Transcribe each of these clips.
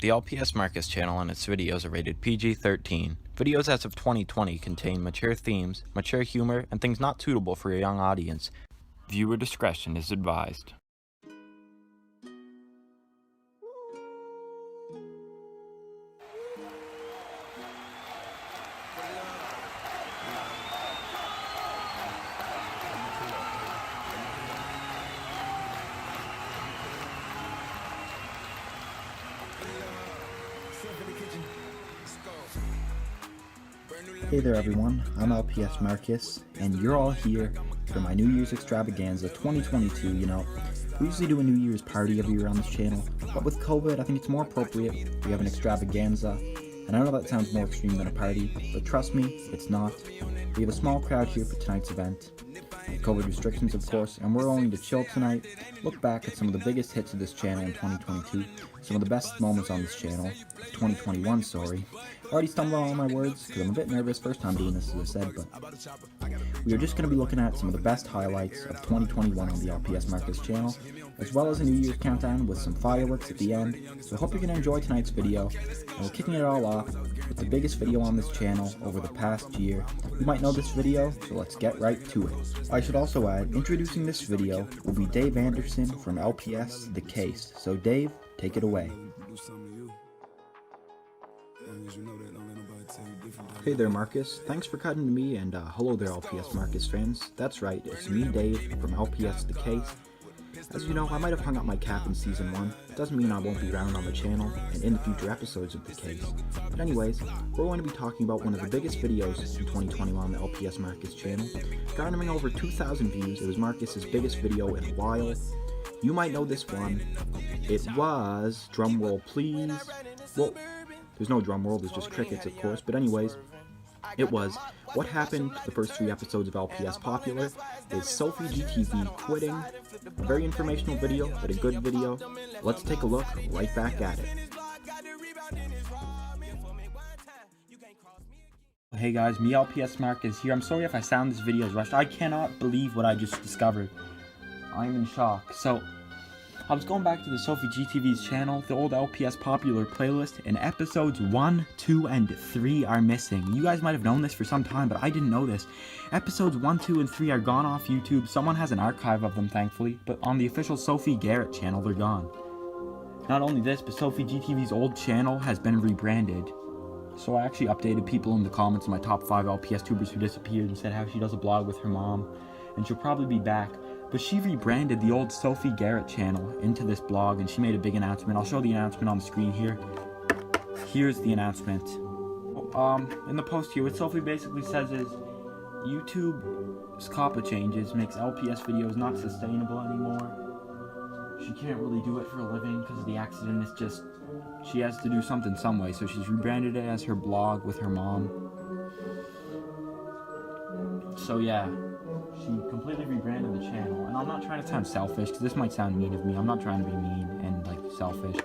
The LPSMarcus channel and its videos are rated PG-13. Videos as of 2020 contain mature themes, mature humor, and things not suitable for a young audience. Viewer discretion is advised. Hey there everyone, I'm LPSMarcus, and you're all here for my New Year's Extravaganza 2022. We usually do a New Year's party every year on this channel, but with COVID I think it's more appropriate we have an Extravaganza, and I know that sounds more extreme than a party, but trust me, it's not. We have a small crowd here for tonight's event, with COVID restrictions of course, and we're going to chill tonight, look back at some of the biggest hits of this channel in 2022, some of the best moments on this channel, 2021 sorry. Already stumbled on all my words because I'm a bit nervous, first time doing this as I said, but we are just going to be looking at some of the best highlights of 2021 on the LPSMarcus channel, as well as a New Year's countdown with some fireworks at the end. So I hope you're going to enjoy tonight's video, and we're kicking it all off with the biggest video on this channel over the past year. You might know this video, so let's get right to it. I should also add, introducing this video will be Dave Anderson from LPS The Case. So Dave, take it away. Hey there Marcus, thanks for cutting to me, and hello there LPSMarcus fans. That's right, it's me Dave from LPS The Case. As you know, I might have hung up my cap in season 1, it doesn't mean I won't be around on the channel and in the future episodes of The Case. But anyways, we're going to be talking about one of the biggest videos in 2021 on the LPSMarcus channel, garnering over 2,000 views. It was Marcus's biggest video in a while. You might know this one. It was, drumroll please, well, there's no drum roll, there's just crickets of course, but anyways, it was what happened to the first 3 episodes of LPS Popular. Is Sophie GTV quitting? A very informational video, but a good video. Let's take a look right back at it. Hey guys, me LPSMarcus here. I'm sorry if I sound this video is rushed. I cannot believe what I just discovered. I'm in shock. So I was going back to the Sophie GTV's channel, the old LPS Popular playlist, and episodes 1, 2, and 3 are missing. You guys might have known this for some time, but I didn't know this. Episodes 1, 2, and 3 are gone off YouTube. Someone has an archive of them, thankfully, but on the official Sophie Garrett channel, they're gone. Not only this, but Sophie GTV's old channel has been rebranded. So I actually updated people in the comments of my top 5 LPS tubers who disappeared and said how she does a blog with her mom, and she'll probably be back. But she rebranded the old Sophie Garrett channel into this blog, and she made a big announcement. I'll show the announcement on the screen here. Here's the announcement. In the post here, what Sophie basically says is, YouTube's COPPA changes makes LPS videos not sustainable anymore. She can't really do it for a living because of the accident. It's just, she has to do something some way, so she's rebranded it as her blog with her mom. So yeah. She completely rebranded the channel, and I'm not trying to sound selfish, because this might sound mean of me. I'm not trying to be mean and like selfish,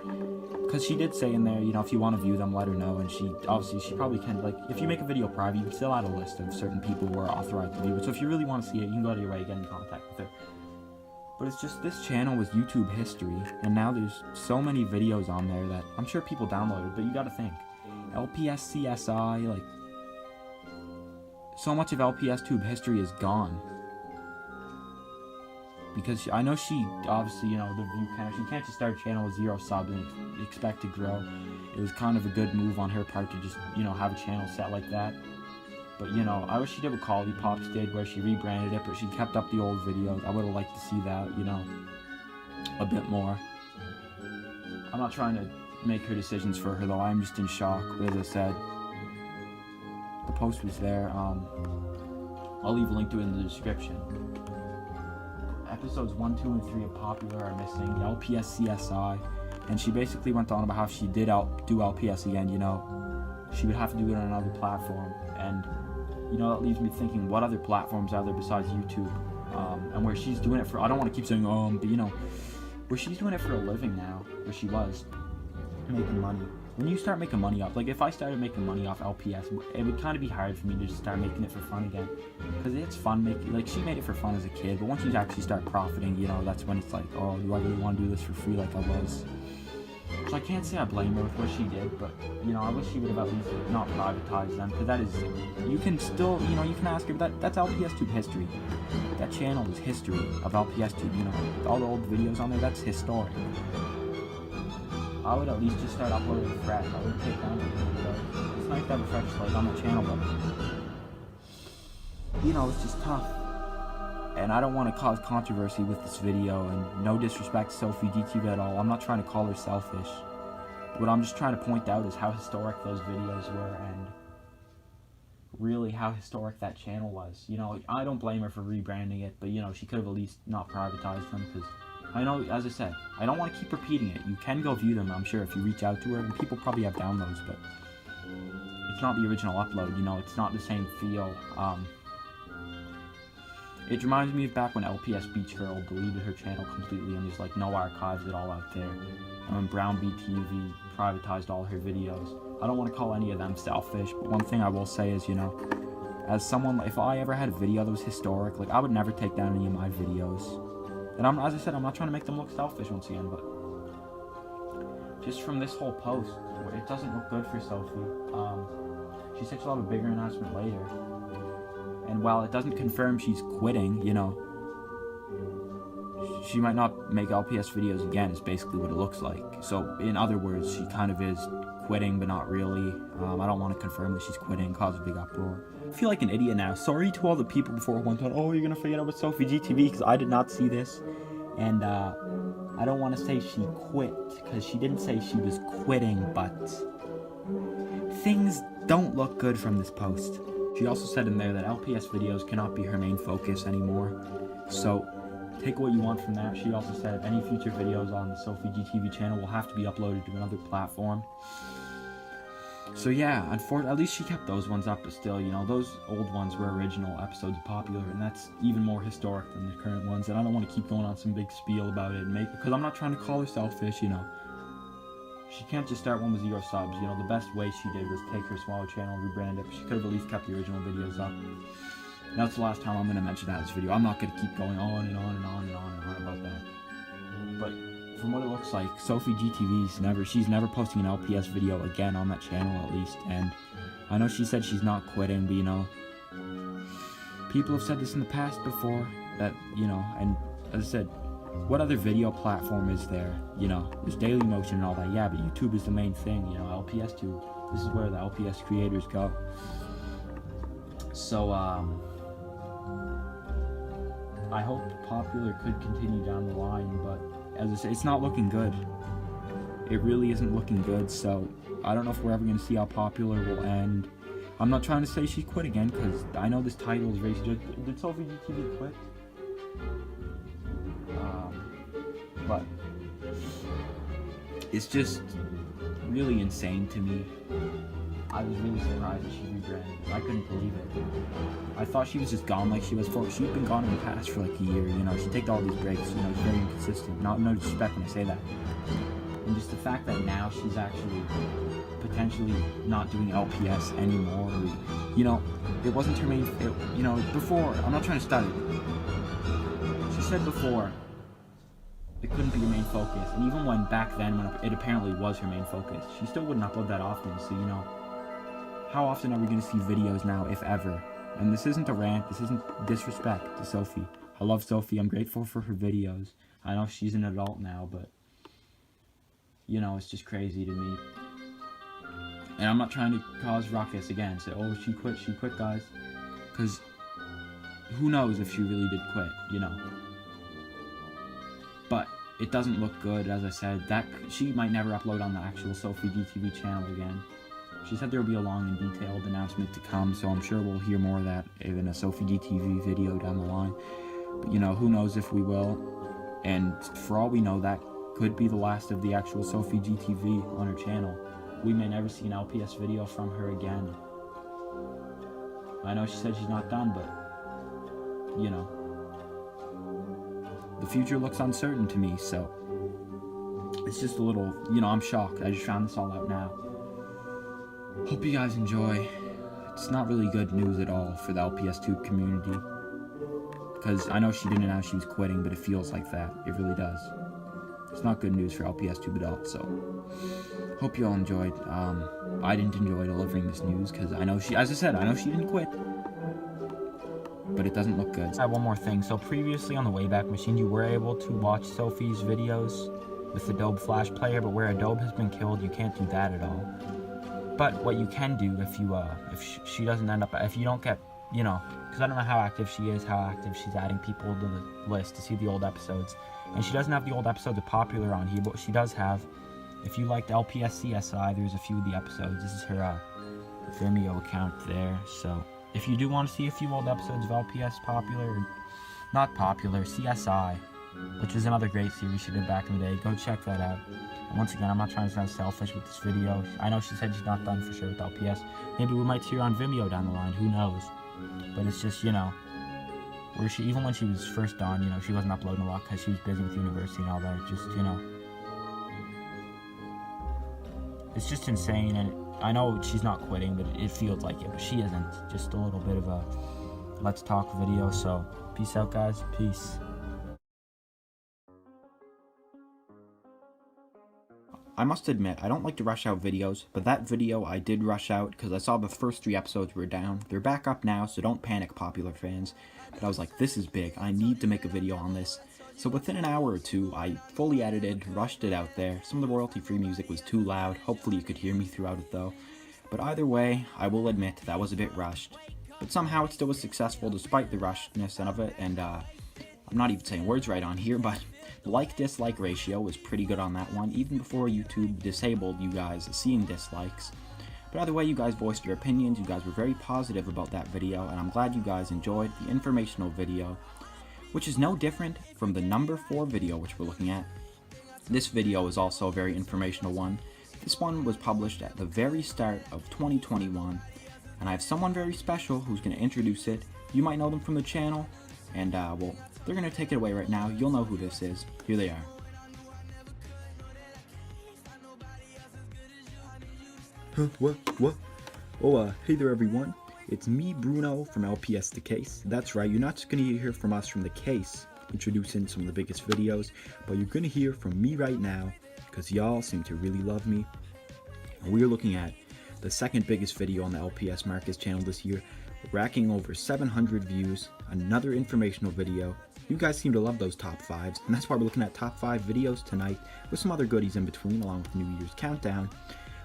because she did say in there, if you want to view them, let her know, and she probably can, like, if you make a video private, you can still add a list of certain people who are authorized to view it, so if you really want to see it, you can go to your right, get in contact with her. But it's just, this channel was YouTube history, and now there's so many videos on there that I'm sure people downloaded, but you gotta think, LPS CSI, like, so much of LPSTube history is gone. Because I know she, obviously, the view count, she can't just start a channel with 0 subs and expect to grow. It was kind of a good move on her part to just, have a channel set like that. But, I wish she did what Collie Pops did, where she rebranded it, but she kept up the old videos. I would have liked to see that, a bit more. I'm not trying to make her decisions for her, though. I'm just in shock, as I said. The post was there. I'll leave a link to it in the description. Episodes 1, 2, and 3 of Popular are missing, the LPS CSI, and she basically went on about how she did do LPS again, she would have to do it on another platform, and, that leaves me thinking, what other platforms are there besides YouTube, and where she's doing it for, I don't want to keep saying, but where she's doing it for a living now, where she was, making money. When you start making money off, like if I started making money off LPS, it would kind of be hard for me to just start making it for fun again. Because it's fun making, like she made it for fun as a kid, but once you actually start profiting, that's when it's like, oh, do I really want to do this for free like I was? So I can't say I blame her with what she did, but, you know, I wish she would have at least not privatized them, because that is, you can still, you know, you can ask her, that's LPSTube history. That channel is history of LPSTube, you know, all the old videos on there, that's historic. I would at least just start uploading fresh. I wouldn't take down any videos. It's nice to have a fresh slate on the channel, but, you know, it's just tough. And I don't want to cause controversy with this video, and no disrespect to Sophie GTV at all. I'm not trying to call her selfish. What I'm just trying to point out is how historic those videos were, and really how historic that channel was. You know, I don't blame her for rebranding it, but, you know, she could have at least not privatized them, because I know, as I said, I don't want to keep repeating it. You can go view them, I'm sure, if you reach out to her, and people probably have downloads, but it's not the original upload, you know, it's not the same feel. It reminds me of back when LPS Beach Girl deleted her channel completely and there's like no archives at all out there. And when Brown Bee TV privatized all her videos. I don't want to call any of them selfish, but one thing I will say is, you know, as someone, if I ever had a video that was historic, like, I would never take down any of my videos. And as I said, I'm not trying to make them look selfish once again, but just from this whole post, it doesn't look good for Sophie. She said she'll have a bigger announcement later. And while it doesn't confirm she's quitting, you know, she might not make LPS videos again, is basically what it looks like. So, in other words, she kind of is quitting, but not really. I don't want to confirm that she's quitting, cause a big uproar. I feel like an idiot now. Sorry to all the people before who thought, oh, you're going to forget about Sophie GTV, because I did not see this. And I don't want to say she quit, because she didn't say she was quitting, but things don't look good from this post. She also said in there that LPS videos cannot be her main focus anymore. So, take what you want from that. She also said any future videos on the Sophie GTV channel will have to be uploaded to another platform. So yeah, unfortunately, at least she kept those ones up, but still, you know, those old ones were original episodes of Popular, and that's even more historic than the current ones, and I don't want to keep going on some big spiel about it, because I'm not trying to call her selfish, you know. She can't just start one with 0 subs, you know. The best way she did was take her smaller channel, rebrand it, but she could have at least kept the original videos up. And that's the last time I'm going to mention that in this video. I'm not going to keep going on and on and on and on and on about that. But from what it looks like, Sophie GTV's she's never posting an LPS video again on that channel at least. And I know she said she's not quitting, but you know, people have said this in the past before, that, you know, and as I said, what other video platform is there? You know, there's Dailymotion and all that, yeah, but YouTube is the main thing, you know, LPSTube. This is where the LPS creators go. So, I hope Popular could continue down the line, but as I say, it's not looking good. It really isn't looking good, so I don't know if we're ever going to see how Popular will end. I'm not trying to say she quit again, because I know this title is very subjective. Did Sophie GTV quit? But it's just really insane to me. I was really surprised that she rebranded. I couldn't believe it. I thought she was just gone like she was for. She'd been gone in the past for like a year, you know. She'd take all these breaks, you know, it's very inconsistent. No disrespect when I say that. And just the fact that now she's actually potentially not doing LPS anymore, you know, it wasn't her main, you know, before, I'm not trying to study. She said before, it couldn't be your main focus, and even when back then, when it apparently was her main focus, she still wouldn't upload that often, so, you know, how often are we going to see videos now, if ever? And this isn't a rant, this isn't disrespect to Sophie. I love Sophie, I'm grateful for her videos. I know she's an adult now, but, you know, it's just crazy to me. And I'm not trying to cause ruckus again, say, oh, she quit, guys. Because who knows if she really did quit, you know. But it doesn't look good, as I said. That she might never upload on the actual Sophie GTV channel again. She said there will be a long and detailed announcement to come, so I'm sure we'll hear more of that in a Sophie GTV video down the line. But, you know, who knows if we will. And for all we know, that could be the last of the actual Sophie GTV on her channel. We may never see an LPS video from her again. I know she said she's not done, but, you know, the future looks uncertain to me, so it's just a little, you know, I'm shocked. I just found this all out now. Hope you guys enjoy. It's not really good news at all for the LPSTube community, because I know she didn't announce she was quitting, but it feels like that. It really does. It's not good news for LPSTube at all, so hope you all enjoyed. I didn't enjoy delivering this news because I know she, as I said, I know she didn't quit, but it doesn't look good. I have one more thing. So previously on the Wayback Machine, you were able to watch Sophie's videos with Adobe Flash Player, but where Adobe has been killed, you can't do that at all. But what you can do if you, if she doesn't end up, if you don't get, you know, because I don't know how active she is, how active she's adding people to the list to see the old episodes. And she doesn't have the old episodes of Popular on here, but she does have, if you liked LPSCSI, there's a few of the episodes. This is her Vimeo account there. So if you do want to see a few old episodes of LPS Popular, not Popular, CSI, which is another great series she did back in the day, go check that out. And once again, I'm not trying to sound selfish with this video. I know she said she's not done for sure with LPS. Maybe we might see her on Vimeo down the line, who knows. But it's just, you know, where she, even when she was first on, you know, she wasn't uploading a lot because she was busy with university and all that. Just, you know, it's just insane. And I know she's not quitting, but it feels like it, but she isn't. Just a little bit of a let's talk video. So peace out, guys. Peace. I must admit, I don't like to rush out videos, but that video I did rush out because I saw the first 3 episodes were down. They're back up now, so don't panic, Popular fans. But I was like, this is big. I need to make a video on this. So within an hour or two, I fully edited, rushed it out there. Some of the royalty-free music was too loud. Hopefully you could hear me throughout it though. But either way, I will admit that was a bit rushed. But somehow it still was successful despite the rushedness of it, and I'm not even saying words right on here, but the like-dislike ratio was pretty good on that one, even before YouTube disabled you guys seeing dislikes. But either way, you guys voiced your opinions, you guys were very positive about that video, and I'm glad you guys enjoyed the informational video, which is no different from the number 4 video which we're looking at. This video is also a very informational one. This one was published at the very start of 2021, and I have someone very special who's going to introduce it. You might know them from the channel, and well, they're going to take it away right now. You'll know who this is. Here they are. Huh? What? Oh, hey there everyone. It's me, Bruno, from LPS The Case. That's right, you're not just going to hear from us from The Case, introducing some of the biggest videos, but you're going to hear from me right now, because y'all seem to really love me. And we're looking at the second biggest video on the LPSMarcus channel this year, racking over 700 views, another informational video. You guys seem to love those top 5s, and that's why we're looking at top 5 videos tonight, with some other goodies in between, along with New Year's Countdown.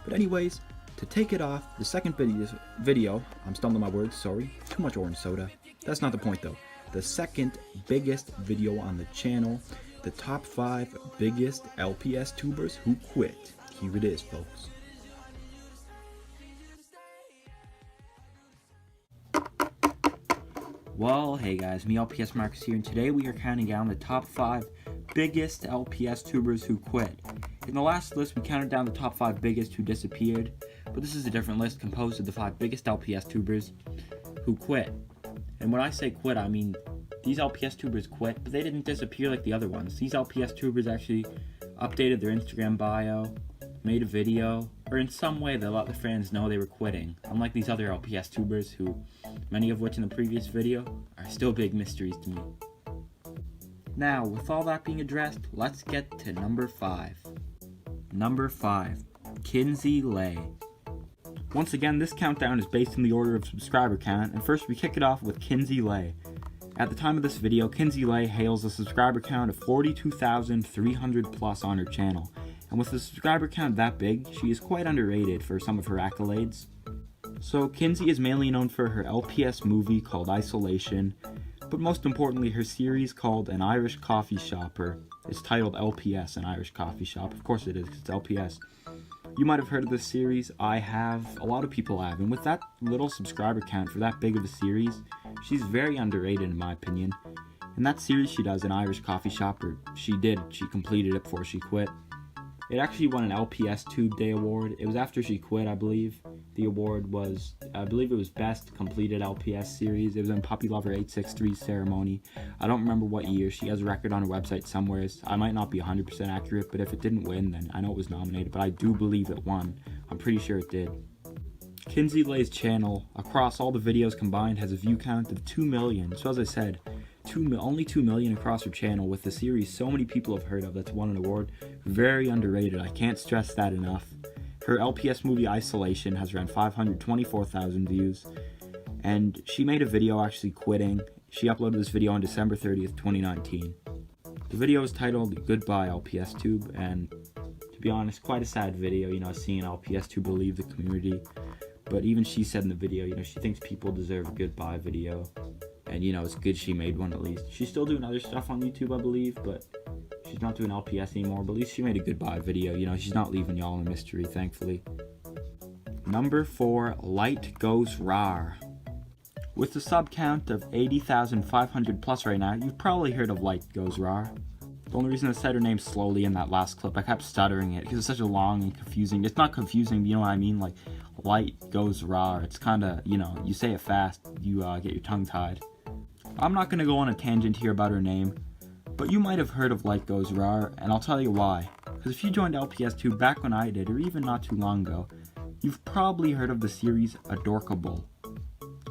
But anyways, to take it off, the second video, I'm stumbling my words, sorry, too much orange soda. That's not the point though. The second biggest video on the channel, the top 5 biggest LPS tubers who quit. Here it is, folks. Well, hey guys, me LPSMarcus here, and today we are counting down the top 5 biggest LPS tubers who quit. In the last list, we counted down the top 5 biggest who disappeared, but this is a different list composed of the 5 biggest LPS tubers who quit. And when I say quit, I mean these LPS tubers quit, but they didn't disappear like the other ones. These LPS tubers actually updated their Instagram bio, made a video, or in some way they let the fans know they were quitting, unlike these other LPS tubers who, many of which in the previous video, are still big mysteries to me. Now, with all that being addressed, let's get to number 5. Number 5, Kinsey Lay. Once again, this countdown is based in the order of subscriber count, and first we kick it off with Kinsey Lay. At the time of this video, Kinsey Lay hails a subscriber count of 42,300 plus on her channel, and with a subscriber count that big, she is quite underrated for some of her accolades. So Kinsey is mainly known for her LPS movie called Isolation, but most importantly her series called An Irish Coffee Shopper. It's titled LPS, An Irish Coffee Shop. Of course it is, 'cause it's LPS. You might have heard of this series. I have. A lot of people have. And with that little subscriber count for that big of a series, she's very underrated in my opinion. In that series she does, An Irish Coffee Shopper, she completed it before she quit. It actually won an LPSTube Day award. It was after she quit, I believe. The award was, I believe it was Best Completed LPS Series. It was in Puppy Lover 863's ceremony. I don't remember what year. She has a record on her website somewhere. I might not be 100% accurate, but if it didn't win, then I know it was nominated, but I do believe it won. I'm pretty sure it did. Kinsey Lay's channel, across all the videos combined, has a view count of 2 million. So as I said, only 2 million across her channel with a series so many people have heard of that's won an award. Very underrated, I can't stress that enough. Her LPS movie Isolation has around 524,000 views, and she made a video actually quitting. She uploaded this video on December 30th, 2019. The video is titled Goodbye LPSTube, and to be honest, quite a sad video, seeing LPSTube leave the community. But even she said in the video, she thinks people deserve a goodbye video. And, it's good she made one at least. She's still doing other stuff on YouTube, I believe, but she's not doing LPS anymore. But at least she made a goodbye video. She's not leaving y'all in a mystery, thankfully. Number 4, Light Goes Rar. With a sub count of 80,500 plus right now, you've probably heard of Light Goes Rar. The only reason I said her name slowly in that last clip, I kept stuttering it because it's such a long and confusing. It's not confusing, but you know what I mean? Like, Light Goes Rar. It's kind of, you say it fast, you get your tongue tied. I'm not going to go on a tangent here about her name, but you might have heard of Light Goes Rar, and I'll tell you why. Because if you joined LPS2 back when I did, or even not too long ago, you've probably heard of the series Adorkable.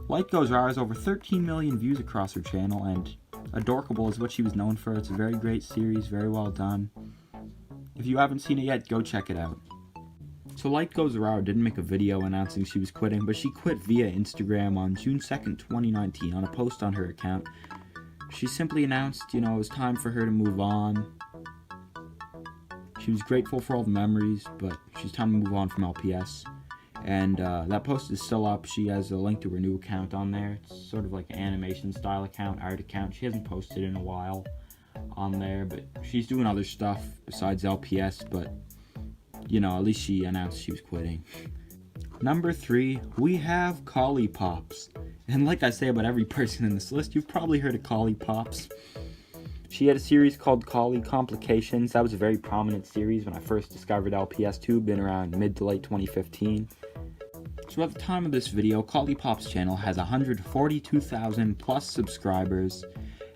Light Goes Rar has over 13 million views across her channel, and Adorkable is what she was known for. It's a very great series, very well done. If you haven't seen it yet, go check it out. So Light Goes Rar didn't make a video announcing she was quitting, but she quit via Instagram on June 2nd, 2019 on a post on her account. She simply announced, it was time for her to move on. She was grateful for all the memories, but she's time to move on from LPS. And that post is still up. She has a link to her new account on there. It's sort of like an animation style account, art account. She hasn't posted in a while on there, but she's doing other stuff besides LPS, but at least she announced she was quitting. Number 3, we have Collie Pops. And like I say about every person in this list, you've probably heard of Collie Pops. She had a series called Collie Complications. That was a very prominent series when I first discovered LPSTube in around mid to late 2015. So at the time of this video, Collie Pop's channel has 142,000 plus subscribers.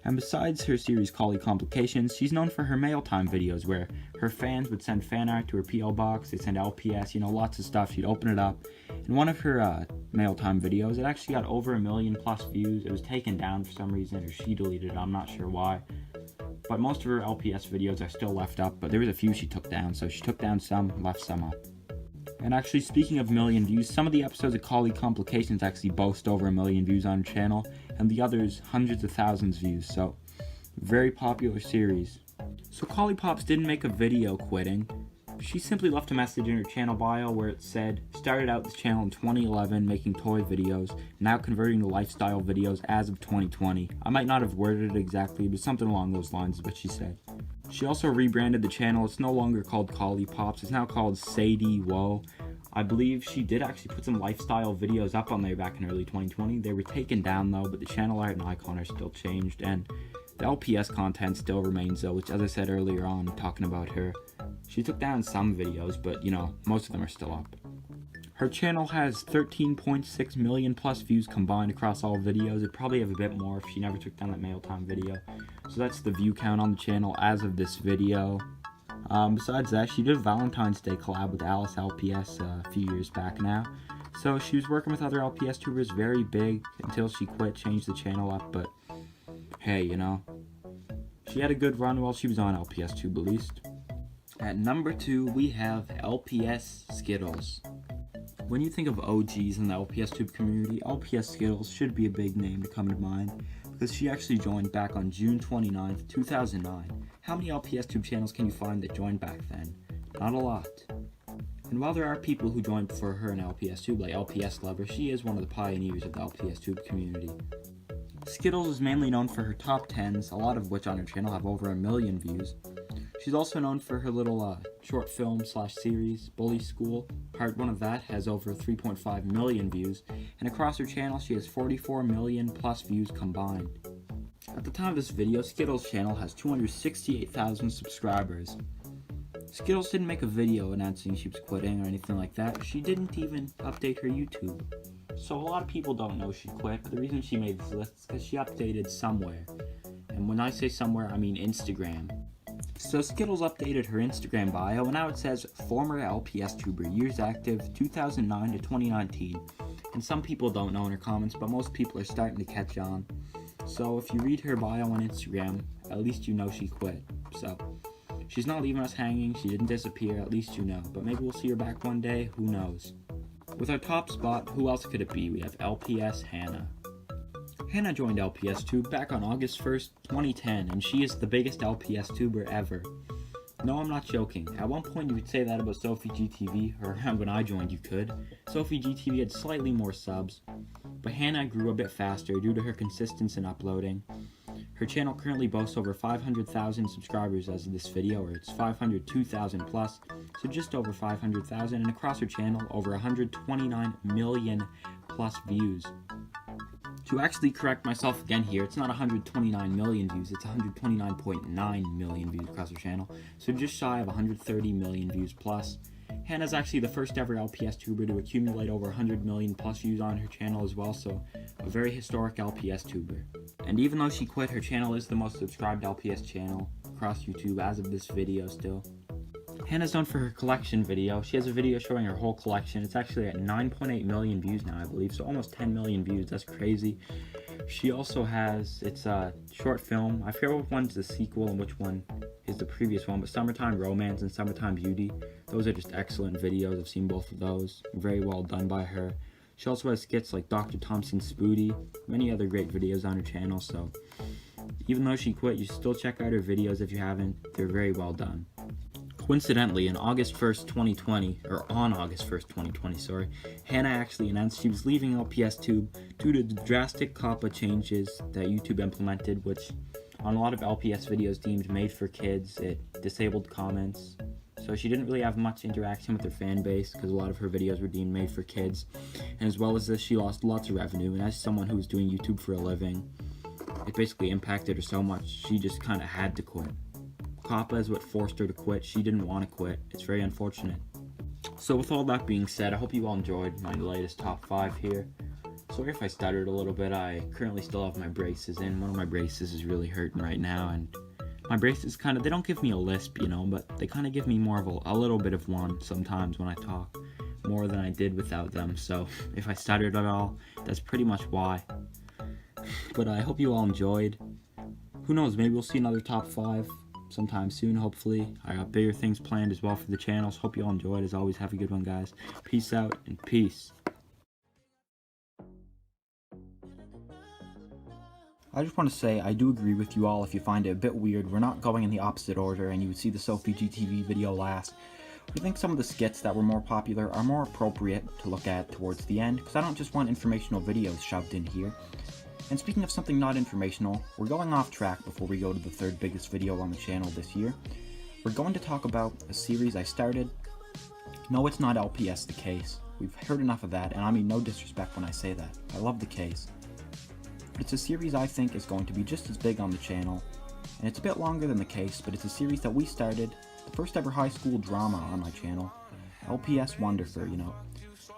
And besides her series Collie Complications, she's known for her mail time videos where her fans would send fan art to her PO box, they'd send LPS, lots of stuff. She'd open it up. In one of her mail time videos, it actually got over 1 million plus views. It was taken down for some reason, or she deleted it, I'm not sure why. But most of her LPS videos are still left up, but there was a few she took down, so she took down some, left some up. And actually, speaking of million views, some of the episodes of Collie Complications actually boast over 1 million views on her channel, and the others hundreds of thousands views, so very popular series. So Collie Pops didn't make a video quitting. She simply left a message in her channel bio where it said, started out this channel in 2011 making toy videos, now converting to lifestyle videos as of 2020. I might not have worded it exactly, but something along those lines is what she said. She also rebranded the channel. It's no longer called Collie Pops, it's now called Sadie Woe. I believe she did actually put some lifestyle videos up on there back in early 2020. They were taken down though, but the channel art and icon are still changed, and the LPS content still remains though, which as I said earlier on, talking about her, she took down some videos, but most of them are still up. Her channel has 13.6 million plus views combined across all videos. It'd probably have a bit more if she never took down that mail time video. So that's the view count on the channel as of this video. Besides that, she did a Valentine's Day collab with Alice LPS a few years back now. So she was working with other LPS tubers, very big, until she quit, changed the channel up, but hey, she had a good run while she was on LPS Tube at least. At number 2, we have LPS Skittles. When you think of OGs in the LPS Tube community, LPS Skittles should be a big name to come to mind, because she actually joined back on June 29th, 2009. How many LPS Tube channels can you find that joined back then? Not a lot. And while there are people who joined before her in LPS Tube, like LPS Lover, she is one of the pioneers of the LPS Tube community. Skittles is mainly known for her top 10s, a lot of which on her channel have over 1 million views. She's also known for her little short film / series, Bully School. Part 1 of that has over 3.5 million views, and across her channel she has 44 million plus views combined. At the time of this video, Skittles' channel has 268,000 subscribers. Skittles didn't make a video announcing she was quitting or anything like that. She didn't even update her YouTube. So a lot of people don't know she quit, but the reason she made this list is because she updated somewhere. And when I say somewhere, I mean Instagram. So Skittles updated her Instagram bio, and now it says, former LPS tuber, years active, 2009 to 2019. And some people don't know in her comments, but most people are starting to catch on. So if you read her bio on Instagram, at least you know she quit. So she's not leaving us hanging, she didn't disappear, at least you know. But maybe we'll see her back one day, who knows. With our top spot, who else could it be? We have LPS Hannah. Hannah joined LPSTube back on August 1st, 2010, and she is the biggest LPSTuber ever. No, I'm not joking. At one point you could say that about Sophie GTV, or when I joined you could. Sophie GTV had slightly more subs, but Hannah grew a bit faster due to her consistency in uploading. Her channel currently boasts over 500,000 subscribers as of this video, or it's 502,000 plus, so just over 500,000, and across her channel over 129 million plus views. To actually correct myself again here, it's not 129 million views, it's 129.9 million views across her channel, so just shy of 130 million views plus. Hannah's actually the first ever LPS tuber to accumulate over 100 million plus views on her channel as well, so a very historic LPS tuber. And even though she quit, her channel is the most subscribed LPS channel across YouTube as of this video still. Hannah's known for her collection video. She has a video showing her whole collection. It's actually at 9.8 million views now, I believe, so almost 10 million views. That's crazy. She also has, it's a short film. I forget which one's the sequel and which one is the previous one, but Summertime Romance and Summertime Beauty. Those are just excellent videos. I've seen both of those. Very well done by her. She also has skits like Dr. Thompson's Spooty, many other great videos on her channel, so even though she quit, you should still check out her videos if you haven't. They're very well done. Coincidentally, on August 1st, 2020, Hannah actually announced she was leaving LPSTube due to the drastic COPPA changes that YouTube implemented, which on a lot of LPS videos deemed made for kids. It disabled comments, so she didn't really have much interaction with her fan base because a lot of her videos were deemed made for kids. And as well as this, she lost lots of revenue, and as someone who was doing YouTube for a living, it basically impacted her so much, she just kind of had to quit. COPPA is what forced her to quit. She didn't want to quit. It's very unfortunate. So with all that being said, I hope you all enjoyed my latest top 5 here. Sorry if I stuttered a little bit. I currently still have my braces in. One of my braces is really hurting right now, and my braces kind of, they don't give me a lisp, you know, but they kind of give me more of a little bit of one sometimes when I talk, more than I did without them. So if I stuttered at all, that's pretty much why. But I hope you all enjoyed. Who knows, maybe we'll see another top 5 sometime soon, hopefully. I got bigger things planned as well for the channels. Hope you all enjoyed. As always, have a good one, guys. Peace out and peace. I just want to say I do agree with you all if you find it a bit weird. We're not going in the opposite order and you would see the Sophie GTV video last. I think some of the skits that were more popular are more appropriate to look at towards the end, because I don't just want informational videos shoved in here. And speaking of something not informational, we're going off track before we go to the third biggest video on the channel this year. We're going to talk about a series I started. No, it's not LPS The Case. We've heard enough of that, and I mean no disrespect when I say that. I love The Case. But it's a series I think is going to be just as big on the channel, and it's a bit longer than The Case, but it's a series that we started, the first ever high school drama on my channel, LPS Wonderful, you know.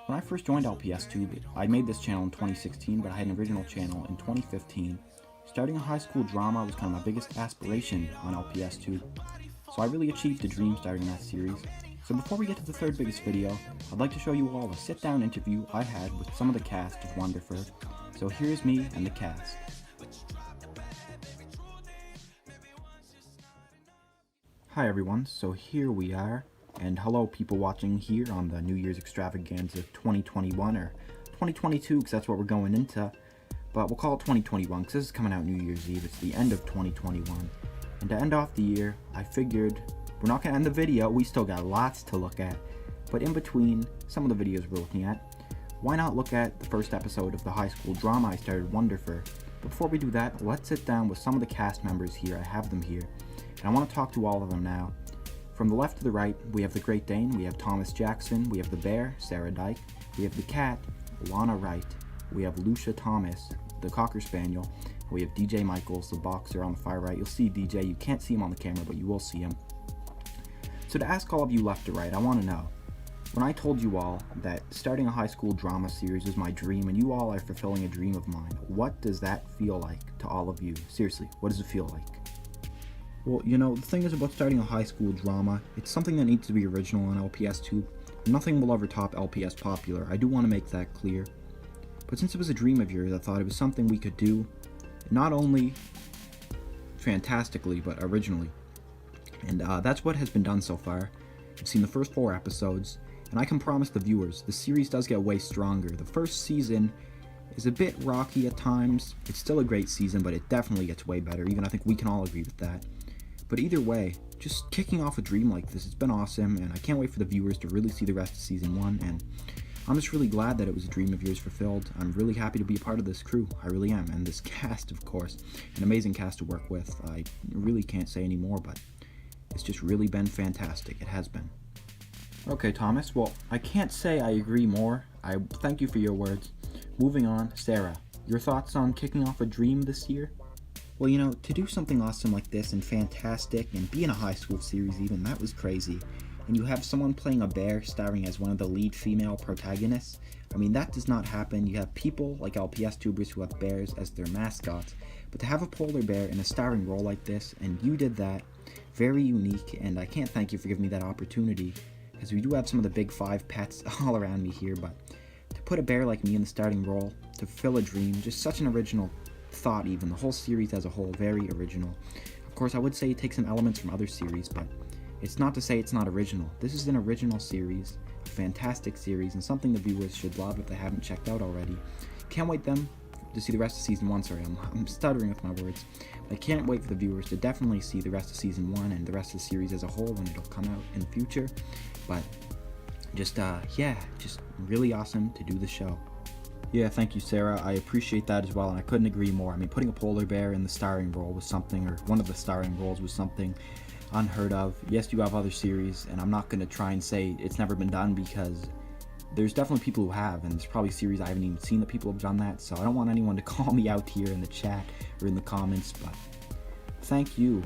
When I first joined LPSTube, I made this channel in 2016, but I had an original channel in 2015. Starting a high school drama was kind of my biggest aspiration on LPSTube, so I really achieved a dream starting that series. So before we get to the third biggest video, I'd like to show you all a sit-down interview I had with some of the cast of Wonderful. So here's me and the cast. Hi everyone, so here we are. And hello people watching here on the New Year's Extravaganza 2021 or 2022, because that's what we're going into. But we'll call it 2021 because this is coming out New Year's Eve. It's the end of 2021. And to end off the year, I figured we're not going to end the video. We still got lots to look at. But in between some of the videos we're looking at, why not look at the first episode of the high school drama I started, Wonderful. But before we do that, let's sit down with some of the cast members here. I have them here. And I want to talk to all of them now. From the left to the right, we have the Great Dane, we have Thomas Jackson, we have the Bear, Sarah Dyke, we have the Cat, Lana Wright, we have Lucia Thomas, the Cocker Spaniel, and we have DJ Michaels, the boxer on the far right. You'll see DJ, you can't see him on the camera, but you will see him. So to ask all of you left to right, I want to know, when I told you all that starting a high school drama series was my dream, and you all are fulfilling a dream of mine, what does that feel like to all of you? Seriously, what does it feel like? Well, you know, the thing is about starting a high school drama, it's something that needs to be original on LPSTube. Nothing will ever top LPS Popular, I do want to make that clear. But since it was a dream of yours, I thought it was something we could do, not only fantastically, but originally. And that's what has been done so far. You've seen the first 4 episodes, and I can promise the viewers, the series does get way stronger. The first season is a bit rocky at times. It's still a great season, but it definitely gets way better. Even I think we can all agree with that. But either way, just kicking off a dream like this, it's been awesome, and I can't wait for the viewers to really see the rest of season 1, and I'm just really glad that it was a dream of yours fulfilled. I'm really happy to be a part of this crew, I really am, and this cast, of course, an amazing cast to work with. I really can't say any more, but it's just really been fantastic. It has been. Okay, Thomas, well, I can't say I agree more. I thank you for your words. Moving on, Sarah, your thoughts on kicking off a dream this year? Well, you know, to do something awesome like this and fantastic, and be in a high school series even, that was crazy. And you have someone playing a bear starring as one of the lead female protagonists. I mean, that does not happen. You have people like LPSTubers who have bears as their mascots. But to have a polar bear in a starring role like this, and you did that, very unique, and I can't thank you for giving me that opportunity, because we do have some of the big 5 pets all around me here, but to put a bear like me in the starting role, to fulfill a dream, just such an original thought even. The whole series as a whole, very original. Of course, I would say take some elements from other series, but it's not to say it's not original. This is an original series, a fantastic series, and something the viewers should love if they haven't checked out already. Can't wait them to see the rest of season 1. Sorry, I'm stuttering with my words. I can't wait for the viewers to definitely see the rest of season 1 and the rest of the series as a whole when it'll come out in the future. But just just really awesome to do the show. Yeah, thank you, Sarah. I appreciate that as well, and I couldn't agree more. I mean, putting a polar bear in the starring role was something, or one of the starring roles was something unheard of. Yes, you have other series, and I'm not going to try and say it's never been done, because there's definitely people who have, and there's probably series I haven't even seen that people have done that, so I don't want anyone to call me out here in the chat or in the comments, but thank you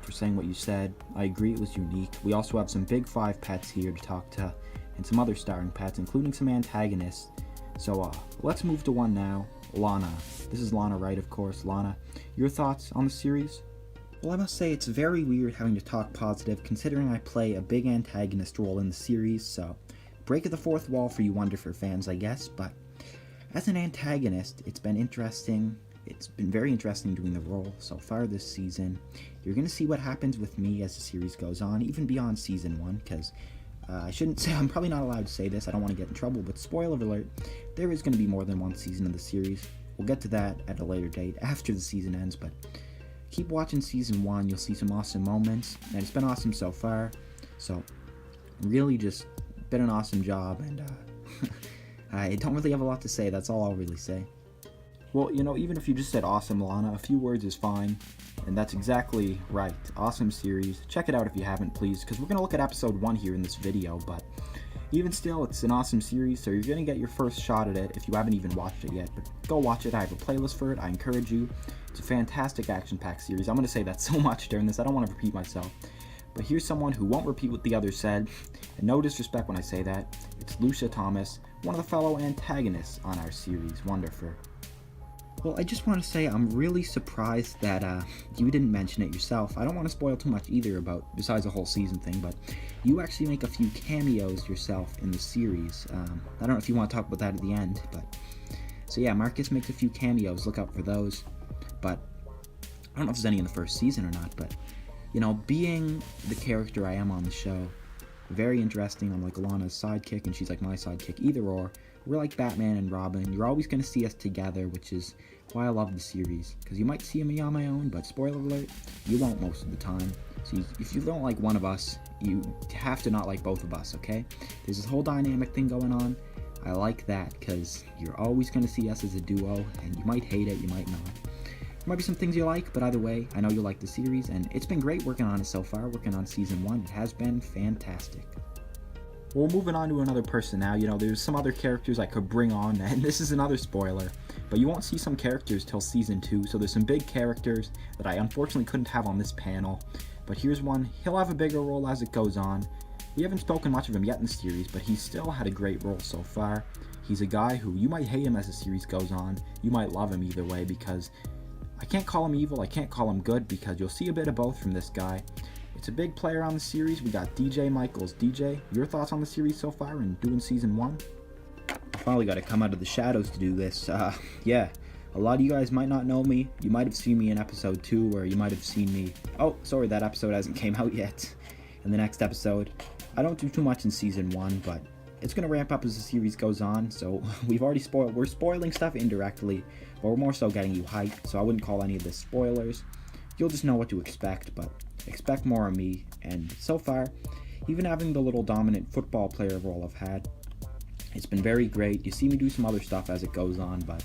for saying what you said. I agree, it was unique. We also have some big 5 pets here to talk to, and some other starring pets, including some antagonists. So let's move to one now. Lana. This is Lana, right? Of course. Lana, your thoughts on the series? Well, I must say it's very weird having to talk positive, considering I play a big antagonist role in the series, so break of the 4th wall for you Wonderfur fans, I guess, but as an antagonist, it's been interesting. It's been very interesting doing the role so far this season. You're going to see what happens with me as the series goes on, even beyond season 1, because I shouldn't say, I'm probably not allowed to say this, I don't want to get in trouble, but spoiler alert, there is going to be more than one season of the series. We'll get to that at a later date, after the season ends, but keep watching season 1, you'll see some awesome moments, and it's been awesome so far, so really just been an awesome job, and I don't really have a lot to say, that's all I'll really say. Well, you know, even if you just said awesome, Lana, a few words is fine, and that's exactly right. Awesome series. Check it out if you haven't, please, because we're going to look at episode 1 here in this video, but even still, it's an awesome series, so you're going to get your first shot at it if you haven't even watched it yet, but go watch it. I have a playlist for it. I encourage you. It's a fantastic action-packed series. I'm going to say that so much during this, I don't want to repeat myself, but here's someone who won't repeat what the others said, and no disrespect when I say that. It's Lucia Thomas, one of the fellow antagonists on our series, Wonderfur. Well, I just want to say I'm really surprised that you didn't mention it yourself. I don't want to spoil too much either besides the whole season thing, but you actually make a few cameos yourself in the series. I don't know if you want to talk about that at the end, but so yeah, Marcus makes a few cameos. Look out for those. But I don't know if there's any in the first season or not, but you know, being the character I am on the show, very interesting. I'm like Alana's sidekick, and she's like my sidekick. Either or, we're like Batman and Robin. You're always going to see us together, which is why I love the series, because you might see me on my own, but spoiler alert, you won't most of the time. So if you don't like one of us, you have to not like both of us, okay? There's this whole dynamic thing going on. I like that, because you're always going to see us as a duo, and you might hate it, you might not. There might be some things you like, but either way, I know you'll like the series, and it's been great working on it so far, working on season 1. It has been fantastic. Well, moving on to another person now. You know, there's some other characters I could bring on, and this is another spoiler, but you won't see some characters till season 2, so there's some big characters that I unfortunately couldn't have on this panel, but here's one. He'll have a bigger role as it goes on. We haven't spoken much of him yet in the series, but he's still had a great role so far. He's a guy who you might hate him as the series goes on, you might love him either way, because I can't call him evil, I can't call him good, because you'll see a bit of both from this guy. It's a big player on the series. We got DJ Michaels. DJ, your thoughts on the series so far and doing season 1? I finally got to come out of the shadows to do this. Yeah, A lot of you guys might not know me. You might have seen me in episode 2, or you might have seen me... Oh, sorry, that episode hasn't came out yet. In the next episode. I don't do too much in season 1, but it's going to ramp up as the series goes on, so we've already spoiled... We're spoiling stuff indirectly, but we're more so getting you hyped, so I wouldn't call any of this spoilers. You'll just know what to expect, but expect more of me, and so far, even having the little dominant football player role I've had, it's been very great. You see me do some other stuff as it goes on, but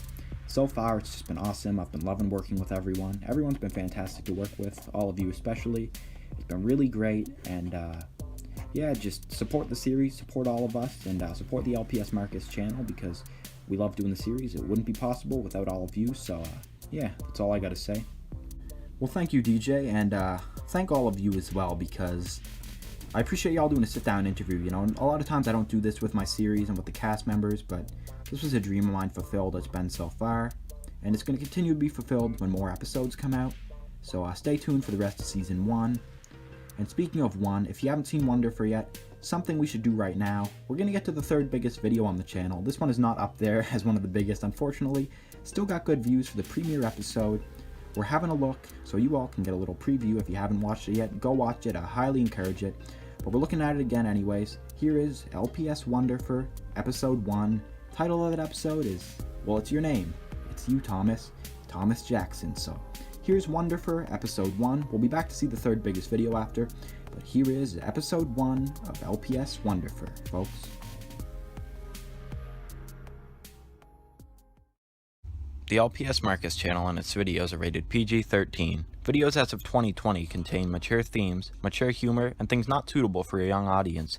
so far it's just been awesome. I've been loving working with everyone. Everyone's been fantastic to work with, all of you especially. It's been really great, and yeah, just support the series, support all of us, and support the LPSMarcus channel, because we love doing the series. It wouldn't be possible without all of you, so yeah, that's all I gotta say. Well, thank you, DJ, and thank all of you as well, because I appreciate y'all doing a sit-down interview. You know, and a lot of times I don't do this with my series and with the cast members, but this was a dream of mine fulfilled. It's been so far, and it's going to continue to be fulfilled when more episodes come out. So stay tuned for the rest of season 1. And speaking of 1, if you haven't seen Wonderfur yet, something we should do right now. We're going to get to the 3rd biggest video on the channel. This one is not up there as one of the biggest, unfortunately. Still got good views for the premiere episode. We're having a look, so you all can get a little preview. If you haven't watched it yet, go watch it. I highly encourage it. But we're looking at it again anyways. Here is LPS Wonderfur, episode 1. Title of that episode is, well, it's your name. It's you, Thomas Jackson. So here's Wonderfur, episode 1. We'll be back to see the 3rd biggest video after. But here is episode 1 of LPS Wonderfur, folks. The LPSMarcus channel and its videos are rated PG-13. Videos as of 2020 contain mature themes, mature humor, and things not suitable for a young audience.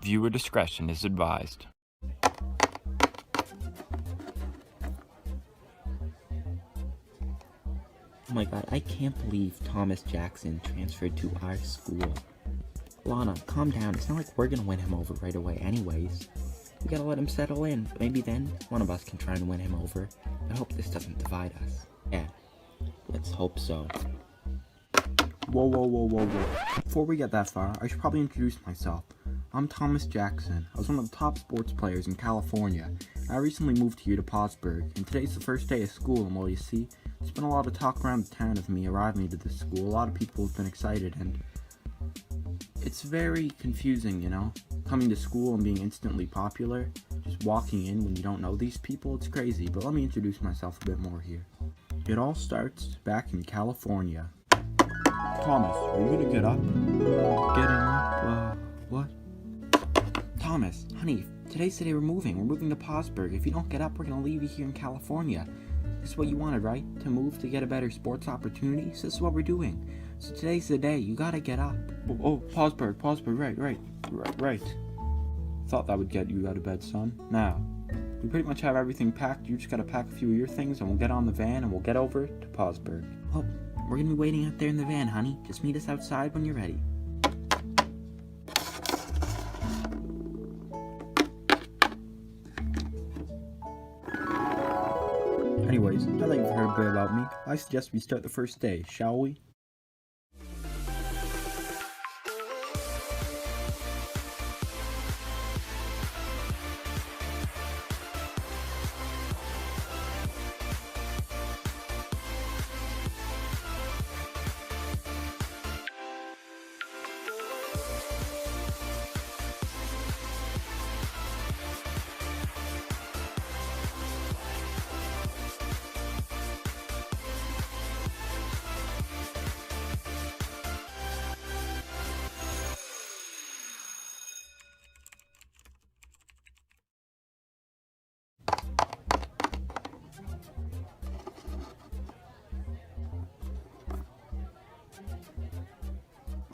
Viewer discretion is advised. Oh my god, I can't believe Thomas Jackson transferred to our school. Lana, calm down. It's not like we're gonna win him over right away anyways. We gotta let him settle in. Maybe then one of us can try and win him over. I hope this doesn't divide us. Yeah, let's hope so. Whoa. Before we get that far, I should probably introduce myself. I'm Thomas Jackson. I was one of the top sports players in California. I recently moved here to Pottsburg, and today's the first day of school, and well, you see, there's been a lot of talk around the town of me arriving to this school. A lot of people have been excited, and it's very confusing, you know? Coming to school and being instantly popular, just walking in when you don't know these people, it's crazy, but let me introduce myself a bit more here. It all starts back in California. Thomas, are you gonna get up? Getting up? What? Thomas, honey, today's the day we're moving. We're moving to Pottsburg. If you don't get up, we're gonna leave you here in California. This is what you wanted, right? To move to get a better sports opportunity? So this is what we're doing. So today's the day. You gotta get up. Oh, Pottsburg, right. Thought that would get you out of bed, son. Now, we pretty much have everything packed. You just gotta pack a few of your things, and we'll get on the van, and we'll get over to Pottsburg. Oh, we're gonna be waiting out there in the van, honey. Just meet us outside when you're ready. Anyways, now that you've heard a bit about me, I suggest we start the first day, shall we?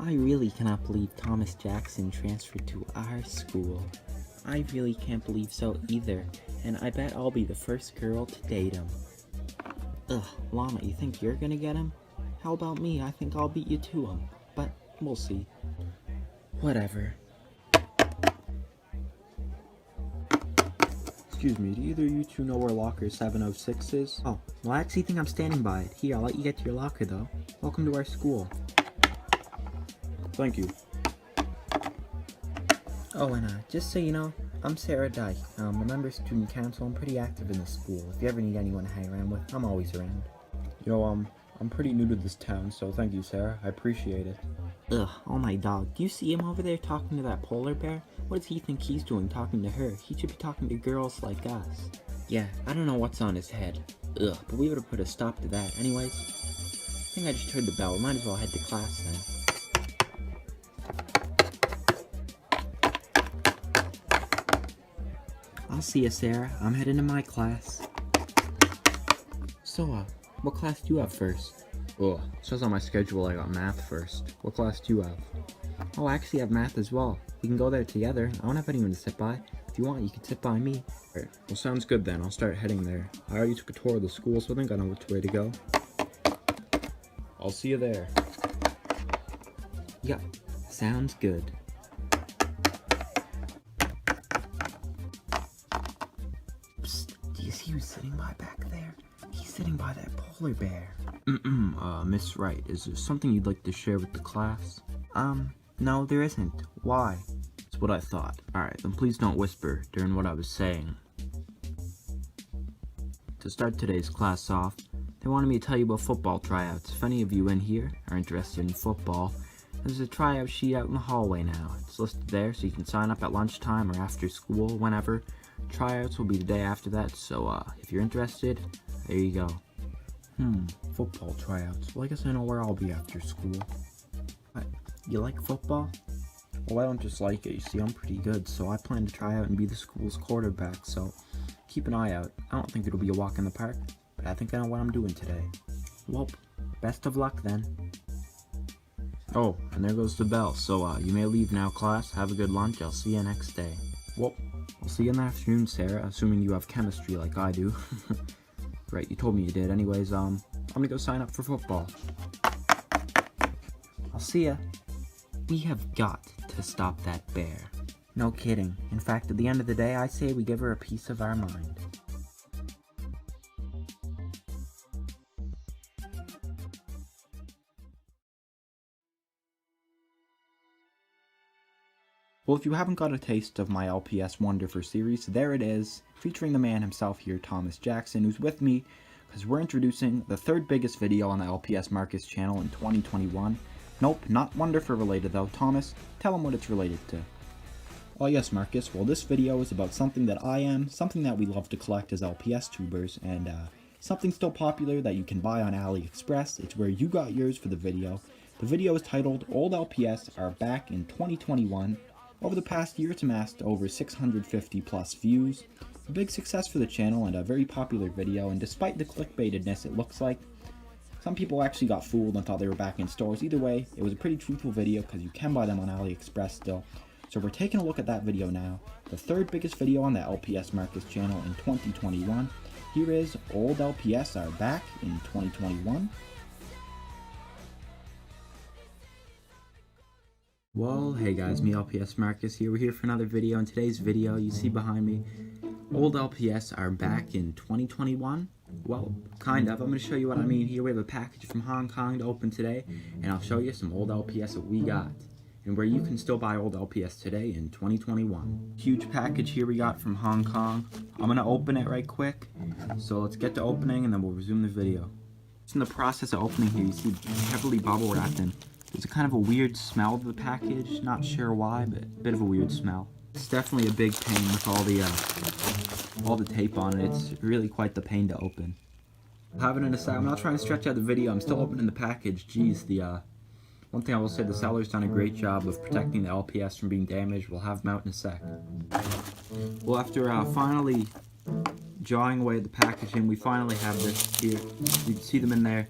I really cannot believe Thomas Jackson transferred to our school. I really can't believe so either, and I bet I'll be the first girl to date him. Ugh, Llama, you think you're gonna get him? How about me? I think I'll beat you to him, but we'll see. Whatever. Excuse me, do either of you two know where locker 706 is? Oh, well, I actually think I'm standing by it. Here, I'll let you get to your locker, though. Welcome to our school. Thank you. Oh, and just so you know, I'm Sarah Dyke. I'm a member of student council. I'm pretty active in the school. If you ever need anyone to hang around with, I'm always around. Yo, I'm pretty new to this town, so thank you, Sarah. I appreciate it. Ugh, oh my dog. Do you see him over there talking to that polar bear? What does he think he's doing talking to her? He should be talking to girls like us. Yeah, I don't know what's on his head. Ugh, but we would have put a stop to that. Anyways, I think I just heard the bell. We might as well head to class then. I'll see you, Sarah. I'm heading to my class. So, what class do you have first? Oh, it says on my schedule I got math first. What class do you have? Oh, I actually have math as well. We can go there together. I don't have anyone to sit by. If you want, you can sit by me. Alright, well sounds good then. I'll start heading there. I already took a tour of the school, so I think I know which way to go. I'll see you there. Yep, sounds good. Psst, do you see who's sitting by back there? He's sitting by that polar bear. Miss Wright, is there something you'd like to share with the class? No, there isn't. Why? That's what I thought. Alright, then please don't whisper during what I was saying. To start today's class off, they wanted me to tell you about football tryouts. If any of you in here are interested in football, there's a tryout sheet out in the hallway now. It's listed there so you can sign up at lunchtime or after school, whenever. Tryouts will be the day after that, so if you're interested, there you go. Football tryouts. Well, I guess I know where I'll be after school. What? You like football? Well, I don't just like it. You see, I'm pretty good, so I plan to try out and be the school's quarterback, so keep an eye out. I don't think it'll be a walk in the park, but I think I know what I'm doing today. Well, best of luck then. Oh, and there goes the bell, so you may leave now, class. Have a good lunch. I'll see you next day. Well, I'll see you in the afternoon, Sarah, assuming you have chemistry like I do. Right, you told me you did. Anyways, I'm gonna go sign up for football. I'll see ya. We have got to stop that bear. No kidding. In fact, at the end of the day, I say we give her a piece of our mind. Well, if you haven't got a taste of my LPS Wonderful series, there it is, featuring the man himself here, Thomas Jackson, who's with me, because we're introducing the third biggest video on the LPSMarcus channel in 2021. Nope, not Wonderful related though. Thomas, tell him what it's related to. Oh yes, Marcus, well this video is about something that I am, something that we love to collect as LPSTubers, and something still popular that you can buy on AliExpress. It's where you got yours for the video. The video is titled, Old LPS Are Back in 2021. Over the past year, it's amassed over 650 plus views. A big success for the channel and a very popular video, and despite the clickbaitedness it looks like, some people actually got fooled and thought they were back in stores. Either way, it was a pretty truthful video because you can buy them on AliExpress still. So we're taking a look at that video now, the third biggest video on the LPSMarcus channel in 2021. Here is Old LPS Are Back in 2021. Well, hey guys, me LPSMarcus here. We're here for another video. In today's video, you see behind me, old LPS are back in 2021. Well, kind of. I'm going to show you what I mean here. We have a package from Hong Kong to open today, and I'll show you some old LPS that we got, and where you can still buy old LPS today in 2021. Huge package here we got from Hong Kong. I'm going to open it right quick. So let's get to opening, and then we'll resume the video. Just in the process of opening here, you see heavily bubble wrapped in. There's a kind of a weird smell to the package, not sure why, but a bit of a weird smell. It's definitely a big pain with all the tape on it. It's really quite the pain to open. I'll have it in a sec. I'm not trying to stretch out the video, I'm still opening the package. Geez, one thing I will say, the seller's done a great job of protecting the LPS from being damaged. We'll have them out in a sec. Well, after finally jawing away the packaging, we finally have this here. You can see them in there.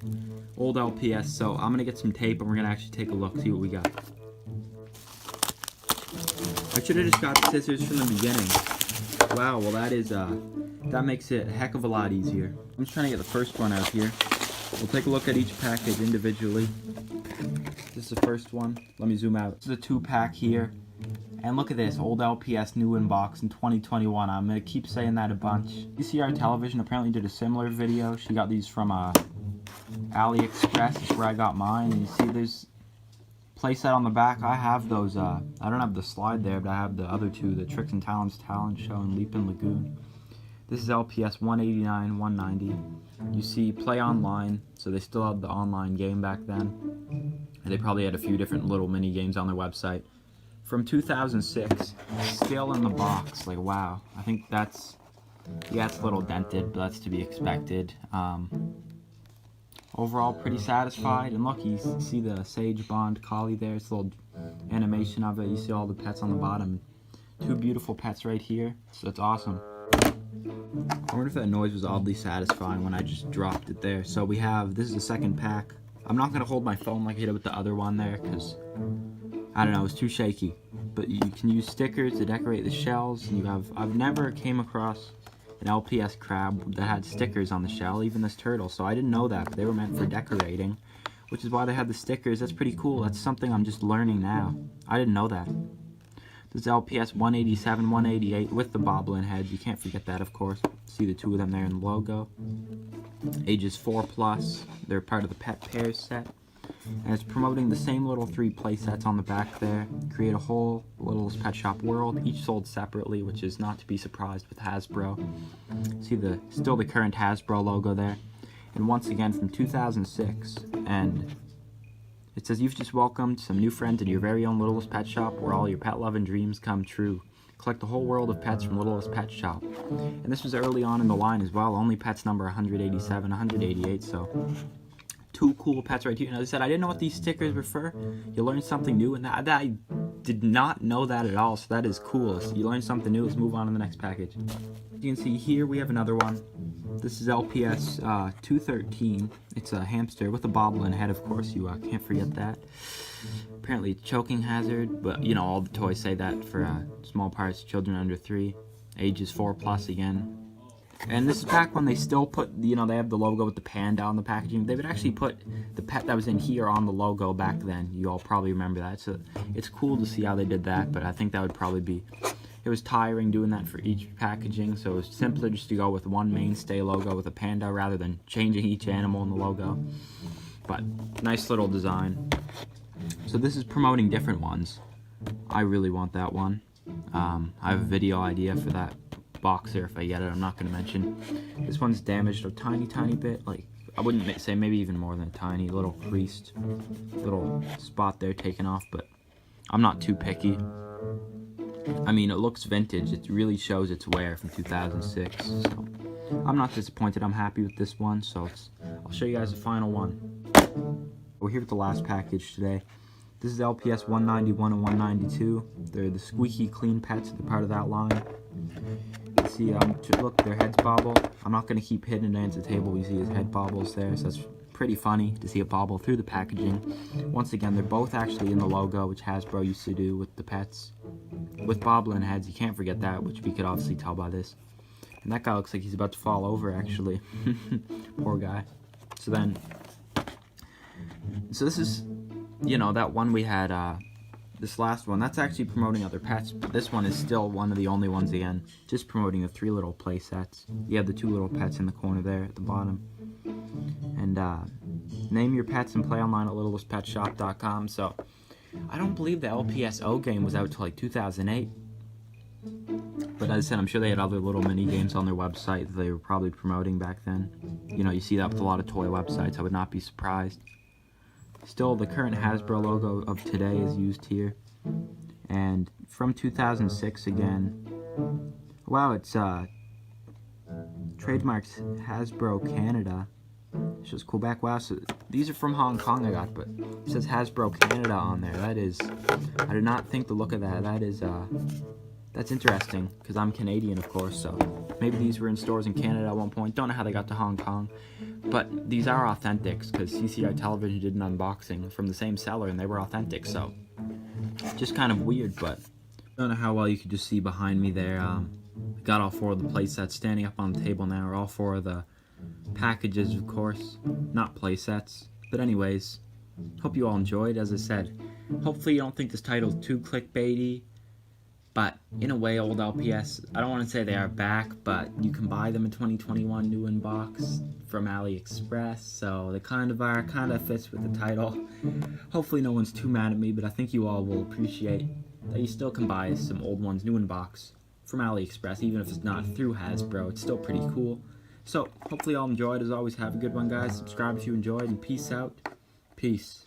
Old LPS, so I'm gonna get some tape and we're gonna actually take a look, see what we got. I should have just got the scissors from the beginning. Wow, well that makes it a heck of a lot easier. I'm just trying to get the first one out here. We'll take a look at each package individually. This is the first one. Let me zoom out. This is a 2-pack here. And look at this, old LPS new in box in 2021. I'm gonna keep saying that a bunch. CCR Television apparently did a similar video. She got these from AliExpress, is where I got mine. And you see there's playset on the back. I have those, I don't have the slide there, but I have the other two, the Tricks and Talents Talent Show and Leapin' Lagoon. This is LPS 189, 190. You see Play Online, so they still had the online game back then. And they probably had a few different little mini games on their website. From 2006, still in the box, like wow. I think that's, yeah, it's a little dented, but that's to be expected. Overall, pretty satisfied. And look, you see the Sage Bond Collie there. It's a little animation of it. You see all the pets on the bottom. Two beautiful pets right here. So it's awesome. I wonder if that noise was oddly satisfying when I just dropped it there. So we have, this is the second pack. I'm not going to hold my phone like I did with the other one there because, I don't know, it's too shaky. But you can use stickers to decorate the shells. And you have, I've never came across an LPS crab that had stickers on the shell, even this turtle. So I didn't know that, but they were meant for decorating, which is why they had the stickers. That's pretty cool. That's something I'm just learning now. I didn't know that. This is LPS 187, 188 with the bobbling heads. You can't forget that, of course. See the two of them there in the logo. Ages 4+. They're part of the Pet Pairs set. And it's promoting the same little 3 play sets on the back there. Create a whole Littlest Pet Shop world, each sold separately, which is not to be surprised with Hasbro. See still the current Hasbro logo there. And once again from 2006. And it says, you've just welcomed some new friends into your very own Littlest Pet Shop where all your pet love and dreams come true. Collect the whole world of pets from Littlest Pet Shop. And this was early on in the line as well. Only pets number 187, 188, so two cool pets right here. And as I said, I didn't know what these stickers were for. You learn something new, and that I did not know that at all, so that is cool. So you learn something new. Let's move on to the next package. As you can see here, we have another one. This is LPS 213. It's a hamster with a bobbling head, of course. You can't forget that. Apparently choking hazard, but you know, all the toys say that for small parts, children under 3, ages 4+ again. And this is back when they still put, you know, they have the logo with the panda on the packaging. They would actually put the pet that was in here on the logo back then. You all probably remember that. So it's cool to see how they did that, but I think that would probably be, it was tiring doing that for each packaging, so it was simpler just to go with one mainstay logo with a panda rather than changing each animal in the logo. But nice little design. So this is promoting different ones. I really want that one. I have a video idea for that boxer if I get it. I'm not going to mention. This one's damaged a tiny bit. Like, I wouldn't say maybe even more than a tiny little creased little spot there taken off, but I'm not too picky. I mean, it looks vintage. It really shows its wear from 2006. So I'm not disappointed. I'm happy with this one. So I'll show you guys the final one. We're here with the last package today. This is LPS 191 and 192. They're the squeaky clean pets. They're part of that line. You see, look, their heads bobble. I'm not going to keep hitting it into the table. You see his head bobbles there. So that's pretty funny to see it bobble through the packaging. Once again, they're both actually in the logo, which Hasbro used to do with the pets. With bobbling heads, you can't forget that, which we could obviously tell by this. And that guy looks like he's about to fall over, actually. Poor guy. So this is, you know, that one we had, this last one, that's actually promoting other pets, but this one is still one of the only ones again, just promoting the 3 little play sets. You have the 2 little pets in the corner there at the bottom. And name your pets and play online at littlestpetshop.com. So I don't believe the LPSO game was out till like 2008. But as I said, I'm sure they had other little mini games on their website that they were probably promoting back then. You know, you see that with a lot of toy websites. I would not be surprised. Still, the current Hasbro logo of today is used here. And from 2006 again. Wow, it's trademarks Hasbro Canada. It's just cool back. Wow, so these are from Hong Kong I got, but it says Hasbro Canada on there. That is, I did not think the look of that. That is, that's interesting, because I'm Canadian, of course, so maybe these were in stores in Canada at one point. Don't know how they got to Hong Kong. But these are authentics, because CCI Television did an unboxing from the same seller, and they were authentic, so just kind of weird, but I don't know how well you could just see behind me there. Got all 4 of the play sets standing up on the table now, or all 4 of the packages, of course, not play sets. But anyways, hope you all enjoyed. As I said, hopefully you don't think this title is too clickbaity. But in a way, old LPS, I don't want to say they are back, but you can buy them in 2021 new in box from AliExpress, so they kind of fits with the title. Hopefully no one's too mad at me, but I think you all will appreciate that you still can buy some old ones new in box from AliExpress, even if it's not through Hasbro. It's still pretty cool. So hopefully you all enjoyed. As always, have a good one, guys. Subscribe if you enjoyed, and peace out. Peace.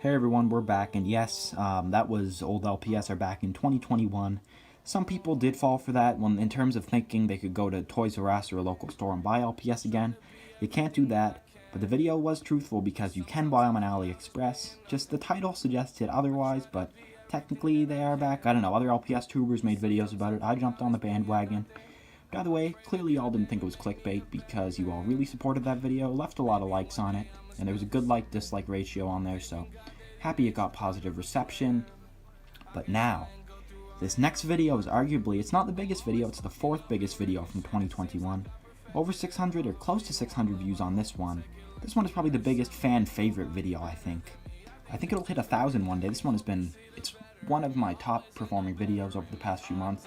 Hey everyone, we're back, and yes, that was old LPS are back in 2021. Some people did fall for that when, in terms of thinking they could go to Toys R Us or a local store and buy LPS again. You can't do that, but the video was truthful because you can buy them on AliExpress. Just the title suggested otherwise, but technically they are back. I don't know, other LPS tubers made videos about it. I jumped on the bandwagon. By the way, clearly y'all didn't think it was clickbait because you all really supported that video, left a lot of likes on it, and there was a good like-dislike ratio on there, so happy it got positive reception. But now, this next video is arguably, it's not the biggest video, it's the 4th biggest video from 2021. Over 600 or close to 600 views on this one. This one is probably the biggest fan favorite video, I think. I think it'll hit 1,000 one day. This one has been, it's one of my top performing videos over the past few months.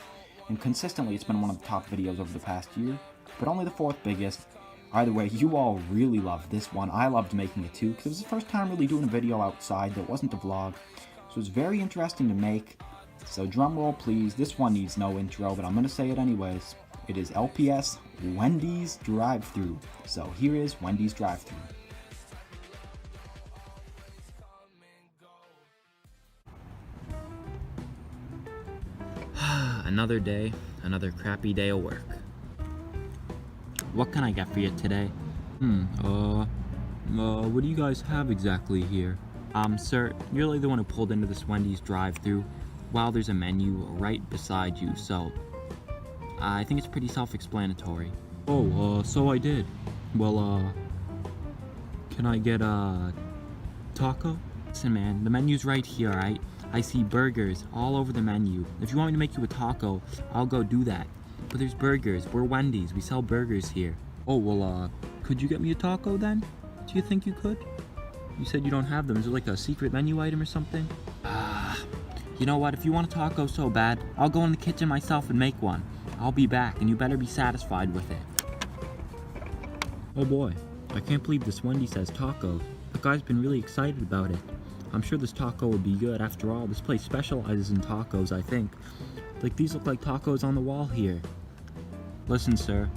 And consistently, it's been one of the top videos over the past year, but only the 4th biggest. Either way, you all really loved this one. I loved making it too, because it was the first time really doing a video outside that wasn't a vlog. So it was very interesting to make. So drum roll please, this one needs no intro, but I'm going to say it anyways. It is LPS Wendy's drive-thru. So here is Wendy's drive-thru. Another day, another crappy day of work. What can I get for you today? What do you guys have exactly here? Sir, you're really the one who pulled into this Wendy's drive-thru. Well, there's a menu right beside you, so I think it's pretty self-explanatory. Oh, so I did. Well, can I get a taco? Listen, man, the menu's right here, right? I see burgers all over the menu. If you want me to make you a taco, I'll go do that. But there's burgers. We're Wendy's. We sell burgers here. Oh, well, could you get me a taco then? Do you think you could? You said you don't have them. Is it like a secret menu item or something? You know what? If you want a taco so bad, I'll go in the kitchen myself and make one. I'll be back, and you better be satisfied with it. Oh boy, I can't believe this Wendy says taco. The guy's been really excited about it. I'm sure this taco would be good. After all, this place specializes in tacos, I think. Like, these look like tacos on the wall here. Listen, sir,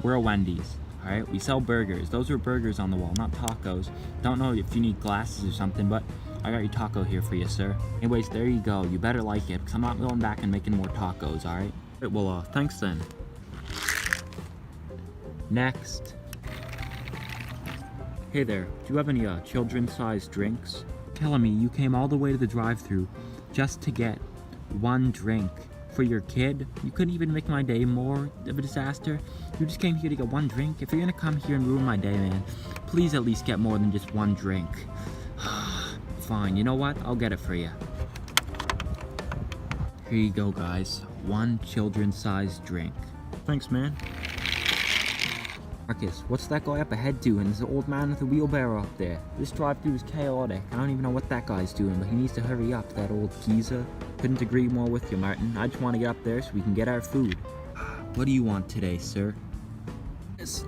we're a Wendy's, alright? We sell burgers. Those are burgers on the wall, not tacos. Don't know if you need glasses or something, but I got your taco here for you, sir. Anyways, there you go. You better like it, because I'm not going back and making more tacos, alright? Right, well, thanks then. Next. Hey there, do you have any children-sized drinks? Telling me you came all the way to the drive-thru just to get one drink for your kid? You couldn't even make my day more of a disaster? You just came here to get one drink? If you're gonna come here and ruin my day, man, please at least get more than just one drink. Fine, you know what? I'll get it for you. Here you go, guys. One children-sized drink. Thanks, man. Marcus, what's that guy up ahead doing? There's an old man with a wheelbarrow up there. This drive-thru is chaotic. I don't even know what that guy's doing, but he needs to hurry up, that old geezer. Couldn't agree more with you, Martin. I just want to get up there so we can get our food. What do you want today, sir? Is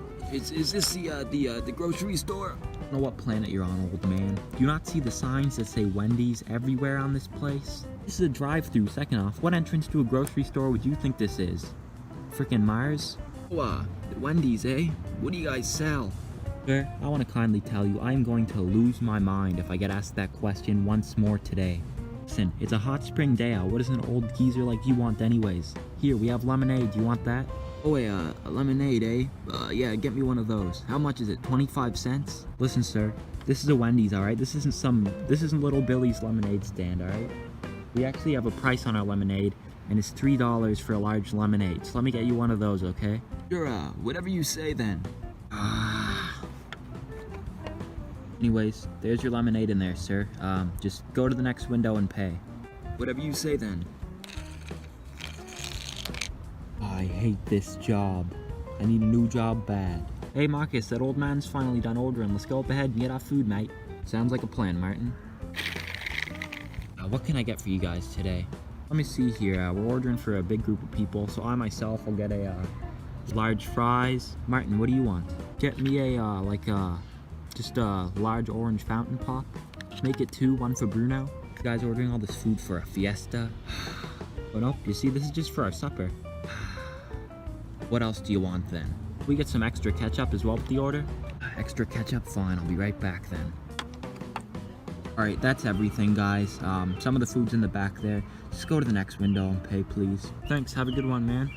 this the grocery store? I don't know what planet you're on, old man. Do you not see the signs that say Wendy's everywhere on this place? This is a drive-thru, second off. What entrance to a grocery store would you think this is? Frickin' Mars? Wendy's, eh? What do you guys sell? Sir, I want to kindly tell you, I am going to lose my mind if I get asked that question once more today. Listen, it's a hot spring day out. What does an old geezer like you want anyways? Here, we have lemonade. Do you want that? Oh, a lemonade, eh? Yeah, get me one of those. How much is it? 25 cents? Listen, sir, this is a Wendy's, alright? This isn't Little Billy's lemonade stand, alright? We actually have a price on our lemonade, and it's $3 for a large lemonade. So let me get you one of those, okay? Sure, whatever you say then. Anyways, there's your lemonade in there, sir. Just go to the next window and pay. Whatever you say then. I hate this job. I need a new job bad. Hey Marcus, that old man's finally done ordering. Let's go up ahead and get our food, mate. Sounds like a plan, Martin. What can I get for you guys today? Let me see here. We're ordering for a big group of people, so I myself will get a large fries. Martin, what do you want? Get me a just a large orange fountain pop. Make it 2, 1 for Bruno. You guys ordering all this food for a fiesta? Oh no, you see, this is just for our supper. What else do you want then? We get some extra ketchup as well with the order? Extra ketchup? Fine, I'll be right back then. Alright, that's everything, guys. Some of the food's in the back there. Just go to the next window and pay, please. Thanks, have a good one, man.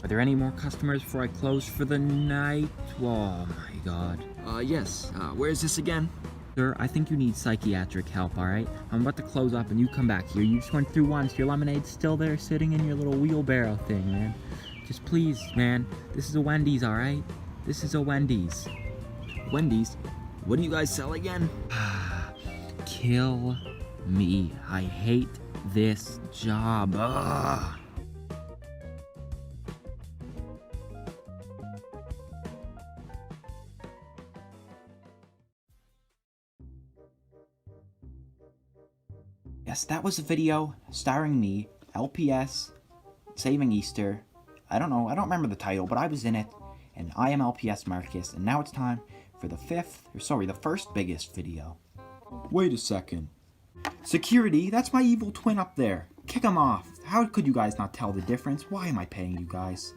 Are there any more customers before I close for the night? Oh my god. Yes, where is this again? Sir, I think you need psychiatric help, alright? I'm about to close up and you come back here. You just went through once. Your lemonade's still there sitting in your little wheelbarrow thing, man. Just please, man. This is a Wendy's, alright? This is a Wendy's. Wendy's? What do you guys sell again? Kill me. I hate this job. Ugh. Yes, that was a video starring me, LPS, Saving Easter. I don't know, I don't remember the title, but I was in it, and I am LPSMarcus, and now it's time for the first biggest video. Wait a second. Security, that's my evil twin up there. Kick him off. How could you guys not tell the difference? Why am I paying you guys?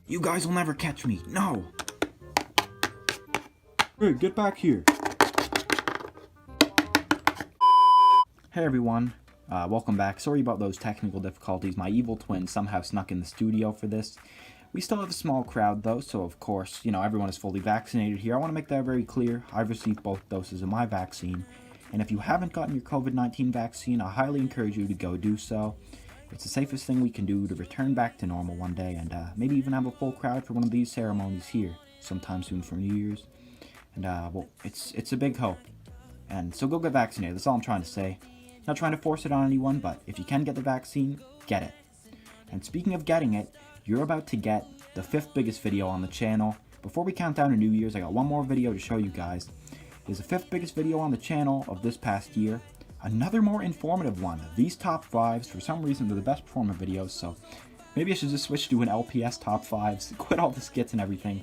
You guys will never catch me, no! Hey, get back here. Hey everyone, welcome back. Sorry about those technical difficulties. My evil twin somehow snuck in the studio for this. We still have a small crowd though, so of course, everyone is fully vaccinated here. I want to make that very clear. I've received both doses of my vaccine, and if you haven't gotten your COVID-19 vaccine, I highly encourage you to go do so. It's the safest thing we can do to return back to normal one day, and maybe even have a full crowd for one of these ceremonies here sometime soon for New Year's. And well, it's a big hope. And so go get vaccinated. That's all I'm trying to say. Not trying to force it on anyone, but if you can get the vaccine, get it. And speaking of getting it, you're about to get the 5th biggest video on the channel. Before we count down to New Year's, I got one more video to show you guys. It's the 5th biggest video on the channel of this past year. Another more informative one. These top 5s, for some reason, they're the best performing videos, so maybe I should just switch to an LPS top 5s, quit all the skits and everything,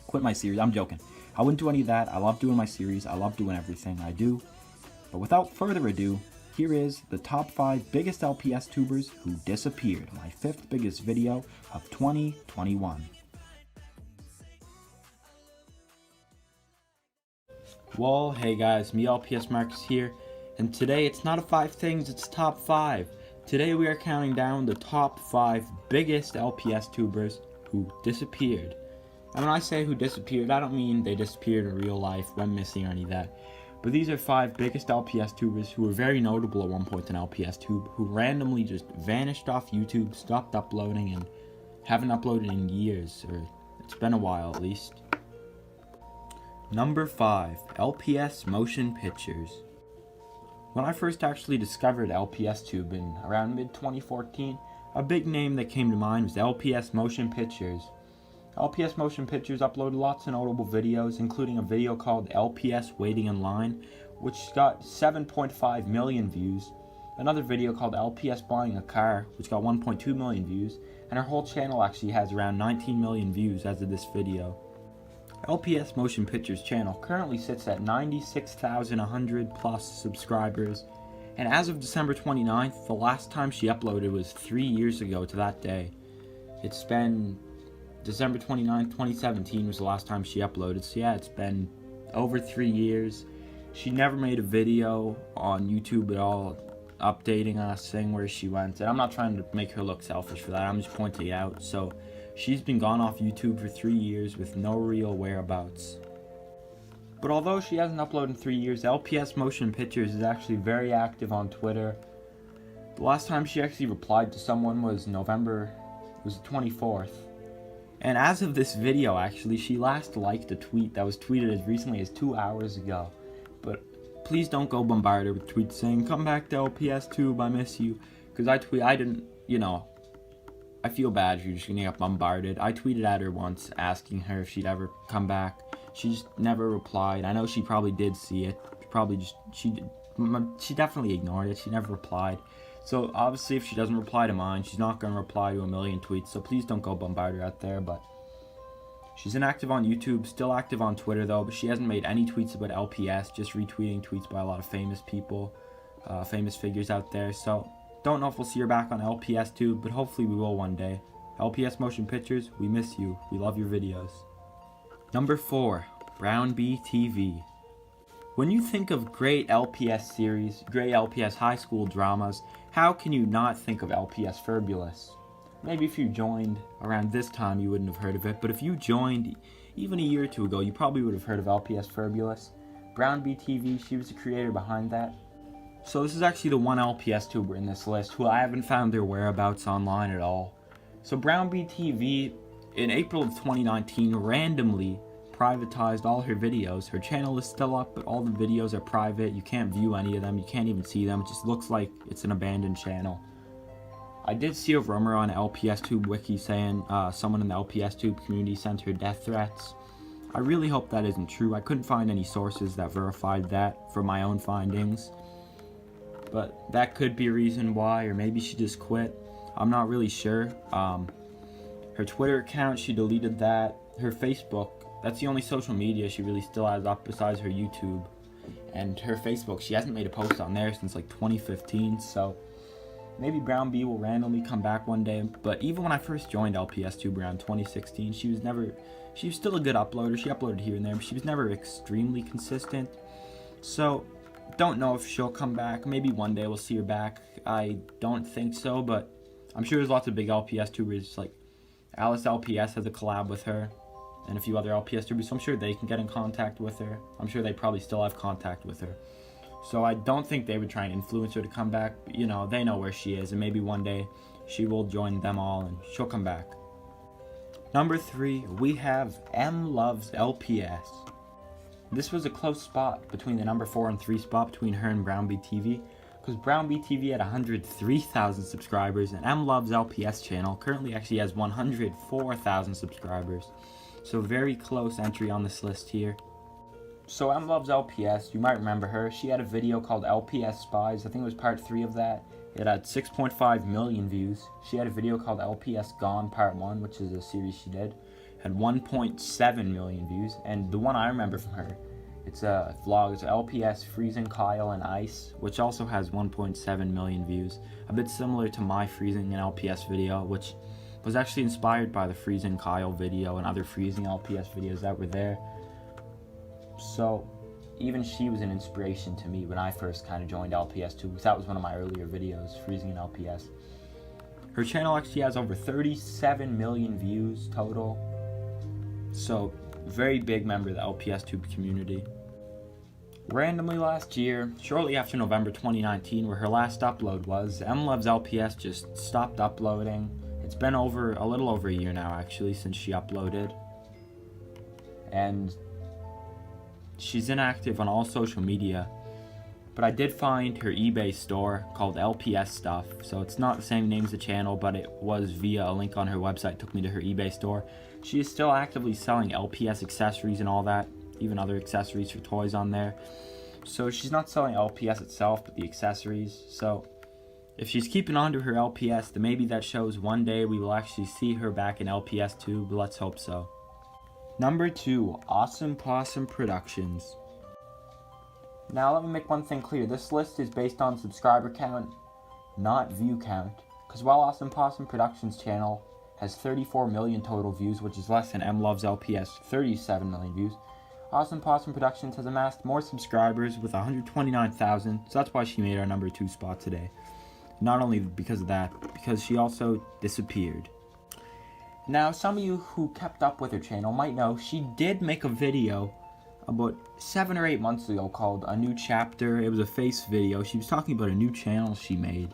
quit my series. I'm joking. I wouldn't do any of that. I love doing my series. I love doing everything I do. But without further ado, here is the top 5 biggest LPS tubers who disappeared, my 5th biggest video of 2021. Well, hey guys, me LPSMarcus here, and today it's not a 5 things, it's top 5. Today we are counting down the top 5 biggest LPS tubers who disappeared. And when I say who disappeared, I don't mean they disappeared in real life, went missing or any of that. But these are 5 biggest LPS tubers who were very notable at one point in LPSTube, who randomly just vanished off YouTube, stopped uploading, and haven't uploaded in years, or it's been a while at least. Number 5, LPS Motion Pictures. When I first actually discovered LPSTube in around mid-2014, a big name that came to mind was LPS Motion Pictures. LPS Motion Pictures uploaded lots of notable videos, including a video called LPS Waiting in Line, which got 7.5 million views, another video called LPS Buying a Car, which got 1.2 million views, and our whole channel actually has around 19 million views as of this video. LPS Motion Pictures channel currently sits at 96,100 plus subscribers, and as of December 29th, the last time she uploaded was 3 years ago to that day. It's been December 29th, 2017 was the last time she uploaded, so yeah, it's been over 3 years. She never made a video on YouTube at all, updating us, saying where she went, and I'm not trying to make her look selfish for that, I'm just pointing it out. So she's been gone off YouTube for 3 years with no real whereabouts. But although she hasn't uploaded in 3 years, LPS Motion Pictures is actually very active on Twitter. The last time she actually replied to someone was the 24th. And as of this video, actually, she last liked a tweet that was tweeted as recently as 2 hours ago. But please don't go bombard her with tweets saying, "Come back to LPSTube, I miss you." Because I didn't, I feel bad if you're just gonna get bombarded. I tweeted at her once asking her if she'd ever come back. She just never replied. I know she probably did see it. She definitely ignored it. She never replied. So obviously if she doesn't reply to mine, she's not gonna reply to a million tweets. So please don't go bombard her out there. But she's inactive on YouTube, still active on Twitter though, but she hasn't made any tweets about LPS, just retweeting tweets by a lot of famous people, famous figures out there. So don't know if we'll see her back on LPSTube, but hopefully we will one day. LPS Motion Pictures, we miss you. We love your videos. Number 4, Brown Bee TV. When you think of great LPS series, great LPS high school dramas, how can you not think of LPS Furbulous? Maybe if you joined around this time you wouldn't have heard of it, but if you joined even a year or two ago, you probably would have heard of LPS Furbulous. Brown Bee TV, she was the creator behind that. So this is actually the one LPS tuber in this list who I haven't found their whereabouts online at all. So Brown Bee TV, in April of 2019, randomly privatized all her videos. Her channel is still up, but all the videos are private. You can't view any of them. You can't even see them. It just looks like it's an abandoned channel. I did see a rumor on LPSTube wiki saying someone in the LPSTube community sent her death threats. I really hope that isn't true. I couldn't find any sources that verified that from my own findings. But that could be a reason why, or maybe she just quit. I'm not really sure. Her Twitter account, she deleted that. Her Facebook, that's the only social media she really still has up besides her YouTube. And her Facebook, she hasn't made a post on there since like 2015, so maybe Brown Bee will randomly come back one day. But even when I first joined LPSTube around 2016, she was still a good uploader. She uploaded here and there, but she was never extremely consistent. So don't know if she'll come back. Maybe one day we'll see her back. I don't think so, but I'm sure there's lots of big LPS tubers, like Alice LPS has a collab with her, and a few other LPS tubers, so I'm sure they can get in contact with her. I'm sure they probably still have contact with her. So I don't think they would try and influence her to come back, but you know, they know where she is, and maybe one day she will join them all and she'll come back. Number 3, we have M Loves LPS. This was a close spot between the number 4 and 3 spot between her and Brown Bee TV, because Brown Bee TV had 103,000 subscribers, and M Loves LPS channel currently actually has 104,000 subscribers. So very close entry on this list here. So M Loves LPS, you might remember her. She had a video called LPS Spies. I think it was part 3 of that. It had 6.5 million views. She had a video called LPS Gone Part 1, which is a series she did. Had 1.7 million views. And the one I remember from her, it's a vlog. It's LPS Freezing Kyle and Ice, which also has 1.7 million views. A bit similar to my Freezing an LPS video, which was actually inspired by the Freezing Kyle video and other Freezing LPS videos that were there. So even she was an inspiration to me when I first kind of joined LPS too, because that was one of my earlier videos, Freezing an LPS. Her channel actually has over 37 million views total. So very big member of the LPSTube community. Randomly last year, shortly after November 2019, where her last upload was, M Loves LPS just stopped uploading. It's been a little over a year now actually since she uploaded. And she's inactive on all social media, but I did find her eBay store called LPS Stuff. So it's not the same name as the channel, but it was via a link on her website, took me to her eBay store. She is still actively selling LPS accessories and all that, even other accessories for toys on there. So she's not selling LPS itself, but the accessories. So if she's keeping on to her LPS, then maybe that shows one day we will actually see her back in LPS too, but let's hope so. Number 2, Awesome Possum Productions. Now let me make one thing clear. This list is based on subscriber count, not view count. Because while Awesome Possum Productions channel has 34 million total views, which is less than M Loves LPS 37 million views, Awesome Possum Productions has amassed more subscribers with 129,000, so that's why she made our number 2 spot today. Not only because of that, because she also disappeared. Now, some of you who kept up with her channel might know she did make a video about 7 or 8 months ago called A New Chapter. It was a face video. She was talking about a new channel she made.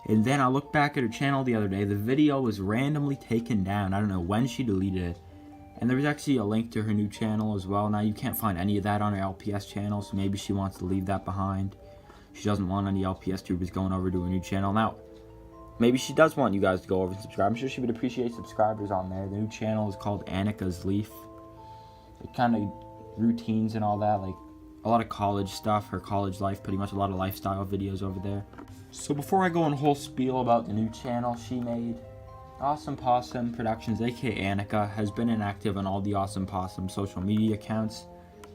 And then I looked back at her channel the other day. The video was randomly taken down. I don't know when she deleted it. And there was actually a link to her new channel as well. Now, you can't find any of that on her LPS channel, so maybe she wants to leave that behind. She doesn't want any LPS tubers going over to her new channel. Now, maybe she does want you guys to go over and subscribe. I'm sure she would appreciate subscribers on there. The new channel is called Annika's Leaf. It kind of routines and all that, like a lot of college stuff, her college life, pretty much a lot of lifestyle videos over there. So before I go on a whole spiel about the new channel she made, Awesome Possum Productions, aka Annika, has been inactive on all the Awesome Possum social media accounts.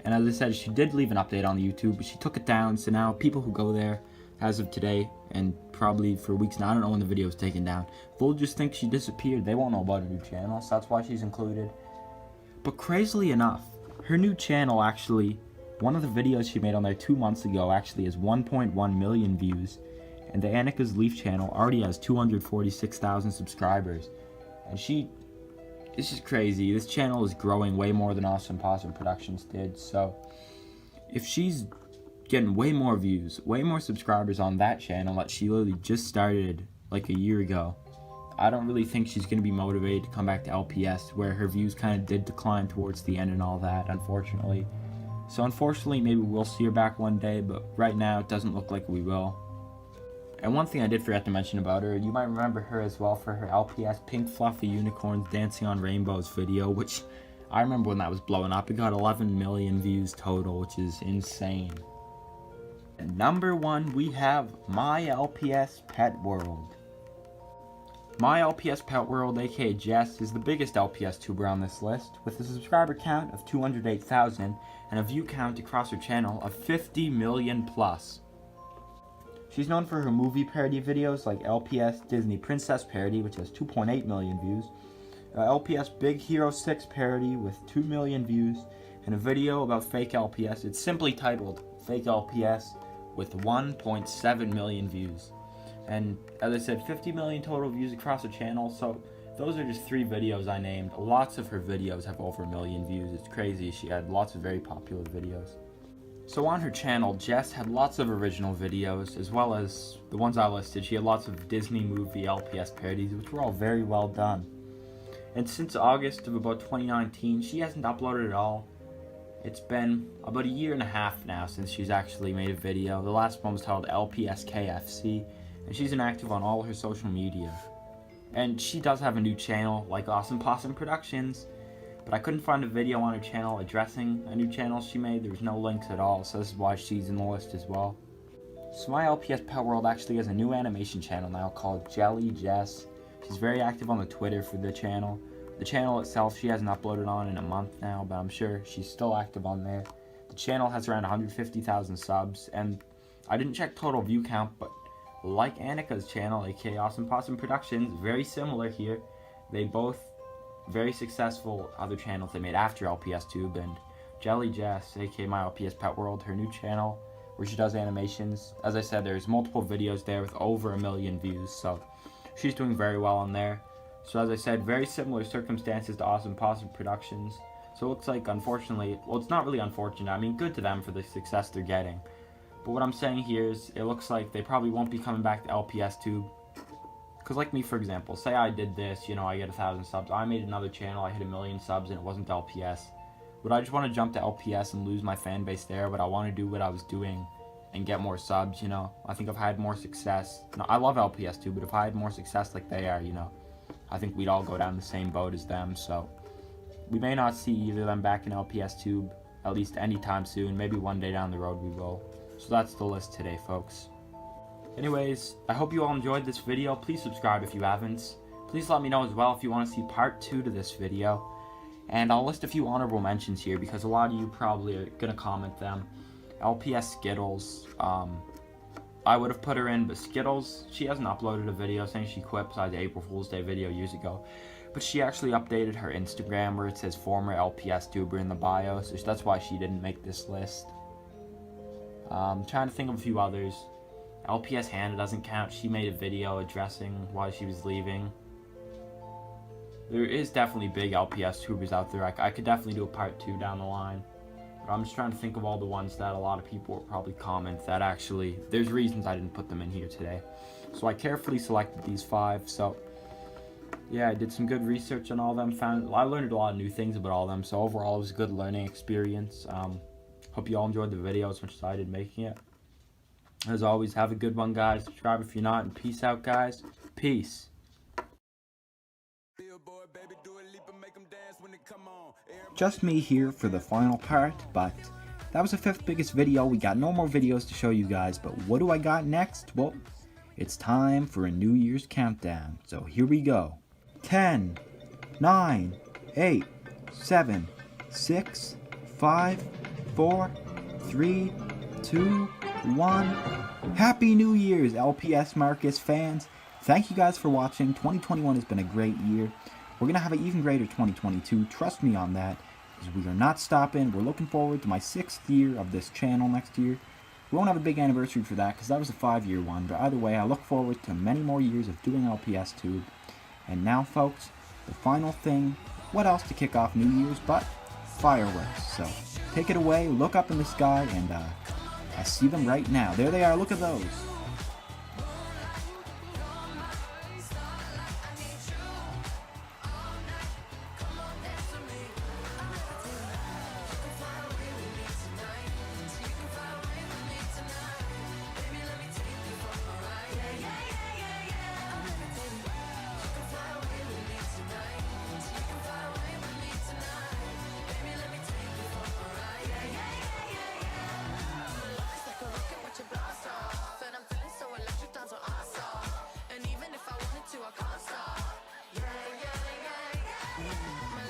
And as I said, she did leave an update on the YouTube, but she took it down. So now people who go there, as of today, and probably for weeks now, I don't know when the video was taken down, they'll just think she disappeared. They won't know about her new channel, so that's why she's included. But crazily enough, her new channel actually, one of the videos she made on there 2 months ago actually has 1.1 million views. And the Annika's Leaf channel already has 246,000 subscribers. And it's just crazy. This channel is growing way more than Awesome Possum Productions did. So if she's getting way more views, way more subscribers on that channel that she literally just started like a year ago, I don't really think she's going to be motivated to come back to LPS, where her views kind of did decline towards the end and all that, unfortunately. So unfortunately, maybe we'll see her back one day, but right now it doesn't look like we will. And one thing I did forget to mention about her, you might remember her as well for her LPS Pink Fluffy Unicorns Dancing on Rainbows video, which I remember when that was blowing up. It got 11 million views total, which is insane. And number 1, we have My LPS Pet World. My LPS Pet World, aka Jess, is the biggest LPS tuber on this list, with a subscriber count of 208,000 and a view count across her channel of 50 million plus. She's known for her movie parody videos like LPS Disney Princess Parody, which has 2.8 million views, LPS Big Hero 6 Parody with 2 million views, and a video about fake LPS. It's simply titled Fake LPS with 1.7 million views. And as I said, 50 million total views across her channel, so those are just 3 videos I named. Lots of her videos have over 1 million views. It's crazy. She had lots of very popular videos. So on her channel, Jess had lots of original videos, as well as the ones I listed. She had lots of Disney movie LPS parodies, which were all very well done. And since August of about 2019, she hasn't uploaded at all. It's been about 1.5 years now since she's actually made a video. The last one was titled LPSKFC, and she's inactive on all her social media. And she does have a new channel, like Awesome Possum Productions, but I couldn't find a video on her channel addressing a new channel she made. There was no links at all, so this is why she's in the list as well. So My LPS Pet World actually has a new animation channel now called Jelly Jess. She's very active on the Twitter for the channel. The channel itself she hasn't uploaded on in a month now, but I'm sure she's still active on there. The channel has around 150,000 subs, and I didn't check total view count, but like Annika's channel, aka Awesome Possum Productions, very similar here. They both very successful other channels they made after LPSTube, and Jelly Jess, aka My LPS Pet World, her new channel where she does animations. As I said, there's multiple videos there with over 1 million views, so she's doing very well on there. So as I said, very similar circumstances to Awesome Possum Productions. So it looks like, unfortunately, well, it's not really unfortunate. I mean, good to them for the success they're getting. But what I'm saying here is, it looks like they probably won't be coming back to LPSTube. Because like me, for example, say I did this, you know, I get 1,000 subs. I made another channel, I hit 1 million subs, and it wasn't LPS. Would I just want to jump to LPS and lose my fan base there? Would I want to do what I was doing and get more subs, you know? I think if I had more success, no, I love LPS too, but if I had more success like they are, you know, I think we'd all go down the same boat as them. So we may not see either of them back in LPSTube, at least anytime soon. Maybe one day down the road we will. So that's the list today, folks. Anyways, I hope you all enjoyed this video. Please subscribe if you haven't. Please let me know as well if you want to see part 2 to this video. And I'll list a few honorable mentions here because a lot of you probably are going to comment them. LPS Skittles, I would have put her in, but Skittles, she hasn't uploaded a video saying she quit besides the April Fool's Day video years ago. But she actually updated her Instagram where it says former LPS tuber in the bio, so that's why she didn't make this list. I'm trying to think of a few others. LPS Hannah doesn't count. She made a video addressing why she was leaving. There is definitely big LPS tubers out there. I could definitely do a part 2 down the line. But I'm just trying to think of all the ones that a lot of people will probably comment that actually, there's reasons I didn't put them in here today. So I carefully selected these 5. So yeah, I did some good research on all of them. I learned a lot of new things about all of them. So overall, it was a good learning experience. Hope you all enjoyed the video as much as I did making it. As always, have a good one, guys. Subscribe if you're not, and peace out, guys. Peace. Just me here for the final part, but that was the 5th biggest video. We got no more videos to show you guys, but what do I got next? Well, it's time for a New Year's countdown. So here we go. 10, 9, 8, 7, 6, 5, 4, 3, 2, 1. Happy New Year's, LPSMarcus fans. Thank you guys for watching. 2021 has been a great year. We're going to have an even greater 2022. Trust me on that, because we are not stopping. We're looking forward to my 6th year of this channel next year. We won't have a big anniversary for that, because that was a 5-year one. But either way, I look forward to many more years of doing LPSTube. And now, folks, the final thing. What else to kick off New Year's but fireworks? So take it away, look up in the sky, and I see them right now. There they are, look at those. And even if I wanted to, I can't stop. Yeah, yeah, yeah, yeah.